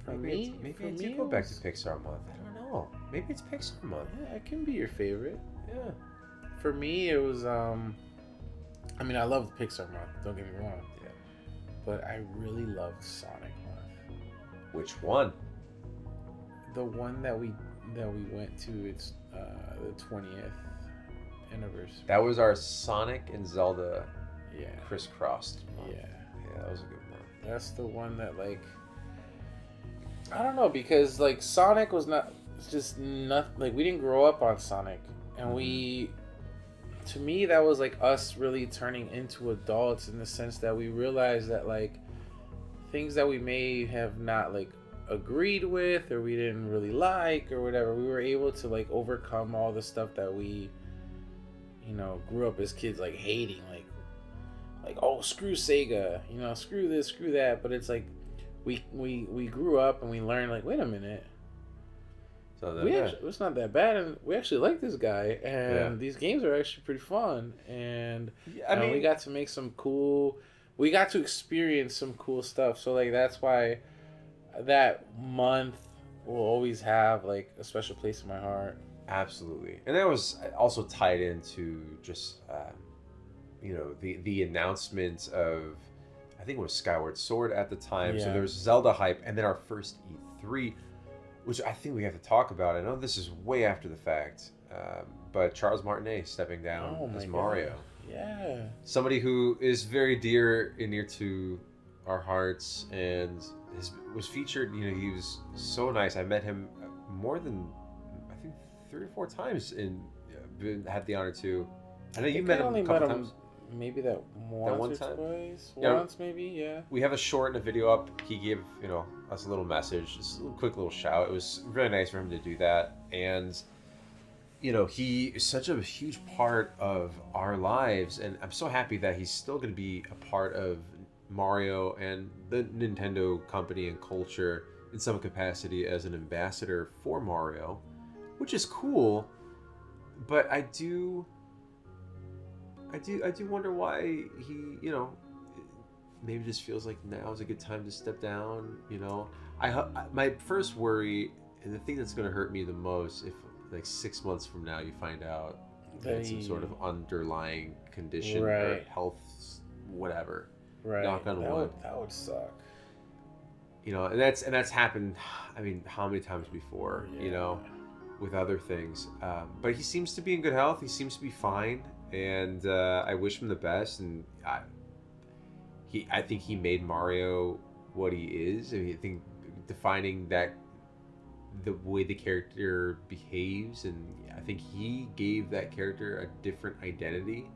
Maybe I do go back to Pixar month. I don't know. Maybe it's Pixar month. Yeah, it can be your favorite. Yeah. For me, it was. I mean, I loved Pixar month. Don't get me wrong. Yeah. But I really loved Sonic month. Which one? The one that we went to. It's the 20th anniversary. That was our Sonic and Zelda. Yeah. ChrisCross month. Yeah. Yeah, that was a good month. That's the one that like. I don't know, because like Sonic was just nothing. Like we didn't grow up on Sonic, and to me that was like us really turning into adults in the sense that we realized that like things that we may have not like agreed with or we didn't really like or whatever, we were able to like overcome all the stuff that we, you know, grew up as kids like hating, like oh screw Sega, you know, screw this, screw that. But it's like we grew up and we learned like, wait a minute, it's not that bad, and we actually like this guy, and these games are actually pretty fun, and I mean we got to make we got to experience some cool stuff. So like that's why that month will always have like a special place in my heart. Absolutely. And that was also tied into just you know, the announcement of, I think it was Skyward Sword at the time. So there was Zelda hype, and then our first E3, which I think we have to talk about. I know this is way after the fact, but Charles Martinet stepping down as Mario. God. Yeah. Somebody who is very dear and near to our hearts, and was featured. You know, he was so nice. I met him more than, I think, 3 or 4 times, and had the honor to. I know you met him a couple times. maybe that once or twice. Once, maybe, yeah. We have a short and a video up. He gave, us a little message, just a quick little shout. It was really nice for him to do that. And, he is such a huge part of our lives. And I'm so happy that he's still going to be a part of Mario and the Nintendo company and culture in some capacity as an ambassador for Mario, which is cool. But I do wonder why he, maybe just feels like now is a good time to step down. My first worry, and the thing that's going to hurt me the most, if like 6 months from now you find out that some sort of underlying condition or health, whatever. Right. Knock on wood. That would suck. And that's happened. I mean, how many times before? With other things. But he seems to be in good health. He seems to be fine. And I wish him the best. And I think he made Mario what he is. I think defining that the way the character behaves, and I think he gave that character a different identity.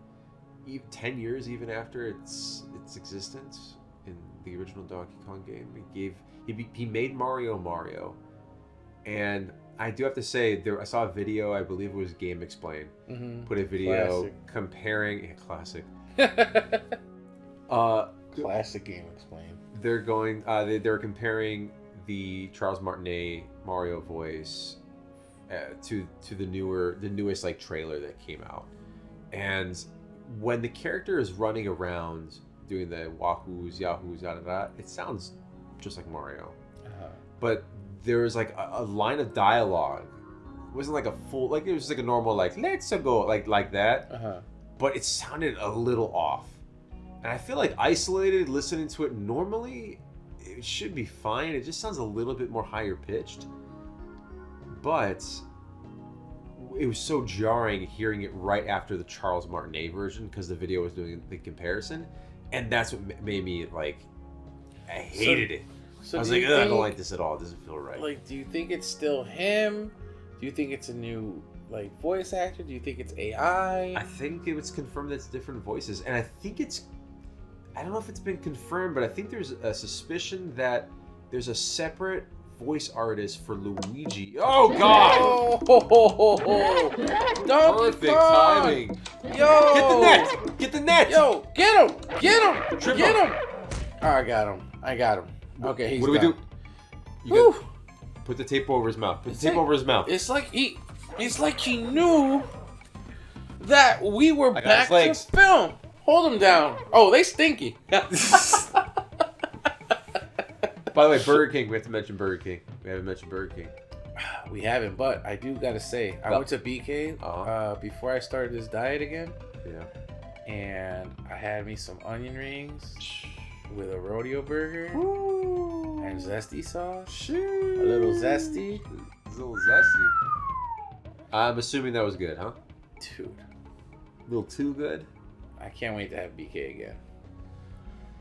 10 years even after its existence in the original Donkey Kong game, he made Mario. And I do have to say, I saw a video, I believe it was Game Explain, put a video comparing classic. Classic Game Explain. They're going. They're comparing the Charles Martinet Mario voice to the newest like trailer that came out, and when the character is running around doing the wahoos, yahoos, it sounds just like Mario. But there was like a line of dialogue. It wasn't like a full, like it was like a normal like let's go like that. But it sounded a little off. And I feel like isolated listening to it normally, it should be fine. It just sounds a little bit more higher pitched. But it was so jarring hearing it right after the Charles Martinet version because the video was doing the comparison, and that's what made me like, I hated it. So I was like, I don't like this at all. It doesn't feel right. Like, do you think it's still him? Do you think it's a new like voice actor? Do you think it's AI? I think it was confirmed that it's different voices, and I think I don't know if it's been confirmed, but I think there's a suspicion that there's a separate voice artist for Luigi. Oh God! Perfect timing. Yo! Get the net! Get the net! Yo! Get him! Get him! Get him! Oh, I got him. Okay, he's what do we done. do? You put the tape over his mouth. Put the tape over his mouth. It's like he knew that we were back to film. Hold him down. Oh, they stinky. By the way, Burger King. We have to mention Burger King. We haven't mentioned Burger King. We haven't, but I do gotta say, I went to BK before I started this diet again. Yeah. And I had me some onion rings with a rodeo burger and zesty sauce. A little zesty. I'm assuming that was good, huh? Dude. A little too good? I can't wait to have BK again.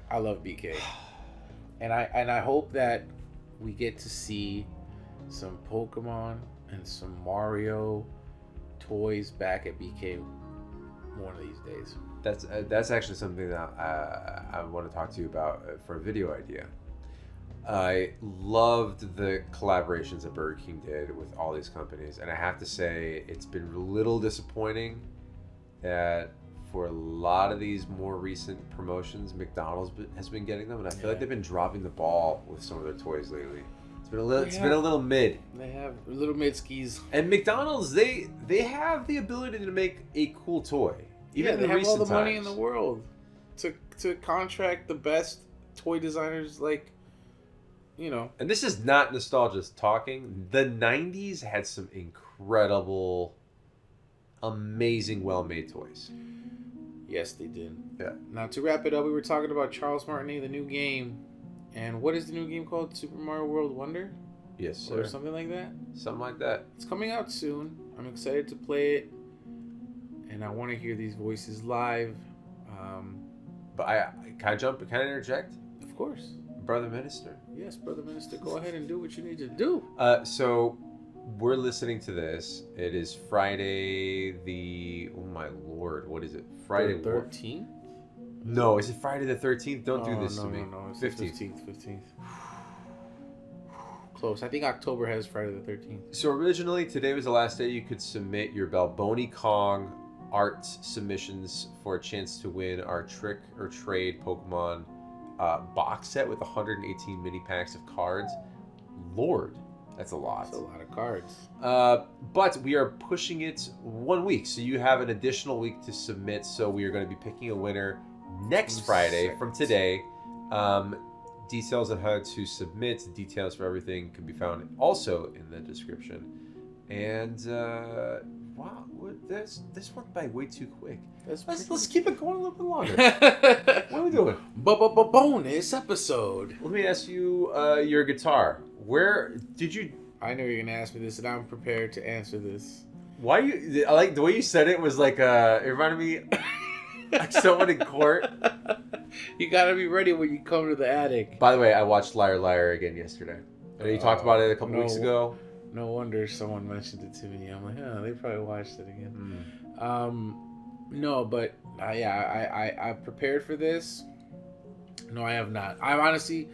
I love BK. And I hope that we get to see some Pokemon and some Mario toys back at BK one of these days. That's actually something that I want to talk to you about for a video idea. I loved the collaborations that Burger King did with all these companies, and I have to say it's been a little disappointing that for a lot of these more recent promotions, McDonald's has been getting them, and I feel like they've been dropping the ball with some of their toys lately. It's been a little mid. They have little mid skis. And McDonald's, they have the ability to make a cool toy. Even they have all the money in the world to contract the best toy designers, like, you know. And this is not nostalgia talking. The 90s had some incredible, amazing, well-made toys. Yes, they did. Yeah. Now, to wrap it up, we were talking about Charles Martinet, the new game. And what is the new game called? Super Mario World Wonder? Yes, sir. Or something like that? Something like that. It's coming out soon. I'm excited to play it. And I want to hear these voices live. But can I interject? Of course. Brother Minister. Yes, Brother Minister. Go ahead and do what you need to do. So we're listening to this. It is Friday oh my Lord, what is it? Friday 13th? No, is it Friday the 13th? Don't do this to me. No, it's 15th. Close. I think October has Friday the 13th. So originally, today was the last day you could submit your Bal-BONEY KONG art submissions for a chance to win our Trick or Trade Pokemon box set with 118 mini packs of cards. Lord, that's a lot. That's a lot of cards. But we are pushing it 1 week, so you have an additional week to submit. So we are going to be picking a winner next Friday from today. Details on how to submit, details for everything can be found also in the description. And wow, this went by way too quick. Let's keep it going a little bit longer. What are we doing? Bonus episode. Let me ask you your guitar. Where did you? I know you're gonna ask me this, and I'm prepared to answer this. Why you? I like the way you said it. Was like it reminded me like someone in court. You gotta be ready when you come to the attic. By the way, I watched Liar Liar again yesterday. I know you talked about it a couple weeks ago. No wonder someone mentioned it to me. I'm like, they probably watched it again. No, but I prepared for this. No, I have not. I'm honestly,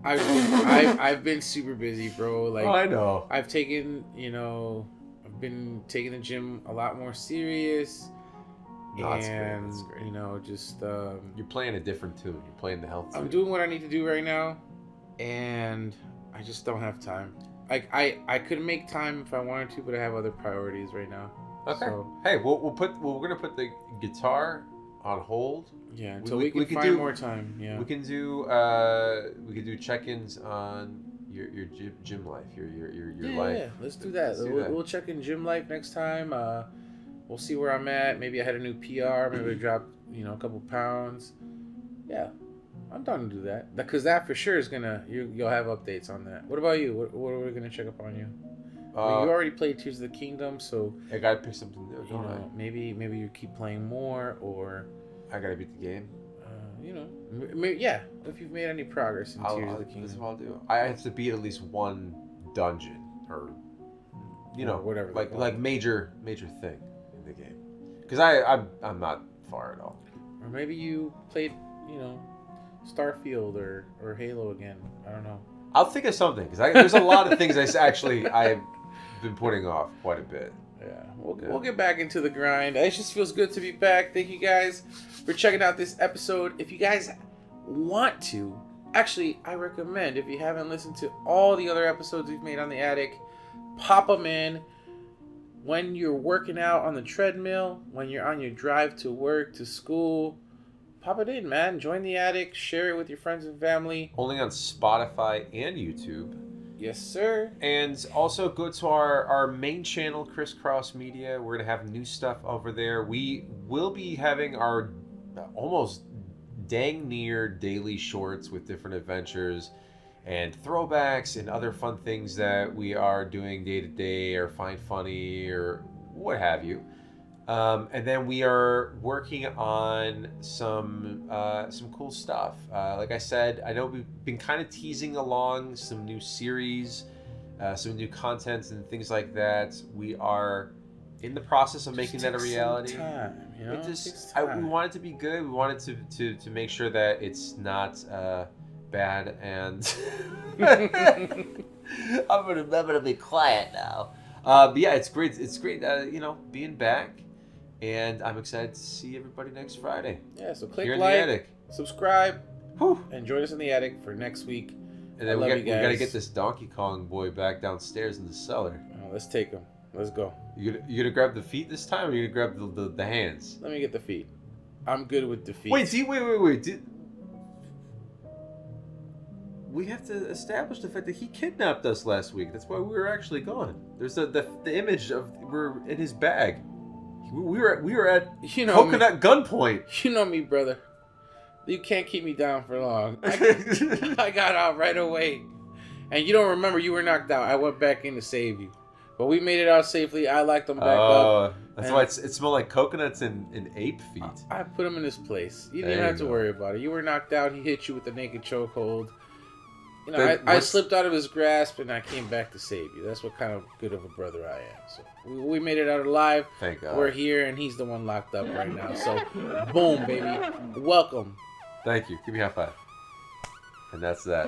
I've been super busy, bro. Like, I know. I've taken, I've been taking the gym a lot more serious. No, that's great. Just you're playing a different tune. You're playing the health tune. I'm doing what I need to do right now, and I just don't have time. I could make time if I wanted to, but I have other priorities right now. Okay. So, hey, we're gonna put the guitar on hold. Yeah, until we can find more time. Yeah. We can do check-ins on your gym life, your life. Yeah, let's do that. We'll check in gym life next time. We'll see where I'm at. Maybe I had a new PR. Maybe I dropped, a couple pounds. Yeah, I'm down to do that. Because that for sure is you'll have updates on that. What about you? What are we gonna check up on you? You already played Tears of the Kingdom, so I gotta pick something new. Don't I? Maybe you keep playing more, or I gotta beat the game. If you've made any progress in Tears of the Kingdom, this is what I'll do. I have to beat at least one dungeon, or whatever, like major thing in the game. Because I'm not far at all. Or maybe you played, Starfield or Halo again. I don't know. I'll think of something, because there's a lot of things I've been putting off quite a bit. Yeah, we'll get back into the grind. It just feels good to be back. Thank you guys for checking out this episode. If you guys want to, actually, I recommend, if you haven't listened to all the other episodes we've made on the attic, pop them in when you're working out on the treadmill, when you're on your drive to work, to school. Pop it in, man. Join the attic. Share it with your friends and family. Only on Spotify and YouTube. Yes, sir. And also go to our main channel, ChrisCrossMedia. We're going to have new stuff over there. We will be having our almost dang near daily shorts with different adventures and throwbacks and other fun things that we are doing day to day or find funny or what have you. And then we are working on some cool stuff. Like I said, I know we've been kind of teasing along some new series, some new content and things like that. We are in the process of making that a reality. It takes time. We want it to be good. We want it to make sure that it's not bad. And I'm gonna be quiet now. But yeah, it's great. It's great, being back. And I'm excited to see everybody next Friday. Yeah, so click like, subscribe, and join us in the attic for next week. And then we got to get this Donkey Kong boy back downstairs in the cellar. Let's take him. Let's go. You gonna grab the feet this time, or you gonna grab the hands? Let me get the feet. I'm good with the feet. Wait. We have to establish the fact that he kidnapped us last week. That's why we were actually gone. There's the image of we're in his bag. We were at coconut gunpoint. You know me, brother. You can't keep me down for long. I got out right away. And you don't remember you were knocked out. I went back in to save you. But we made it out safely. I locked them back up. That's why it smelled like coconuts and ape feet. I put him in his place. You didn't have to worry about it. You were knocked out. He hit you with the naked chokehold. You know, I slipped out of his grasp and I came back to save you. That's what kind of good of a brother I am. So we made it out alive. Thank God. We're here and he's the one locked up right now. So boom, baby. Welcome. Thank you. Give me a high five. And that's that.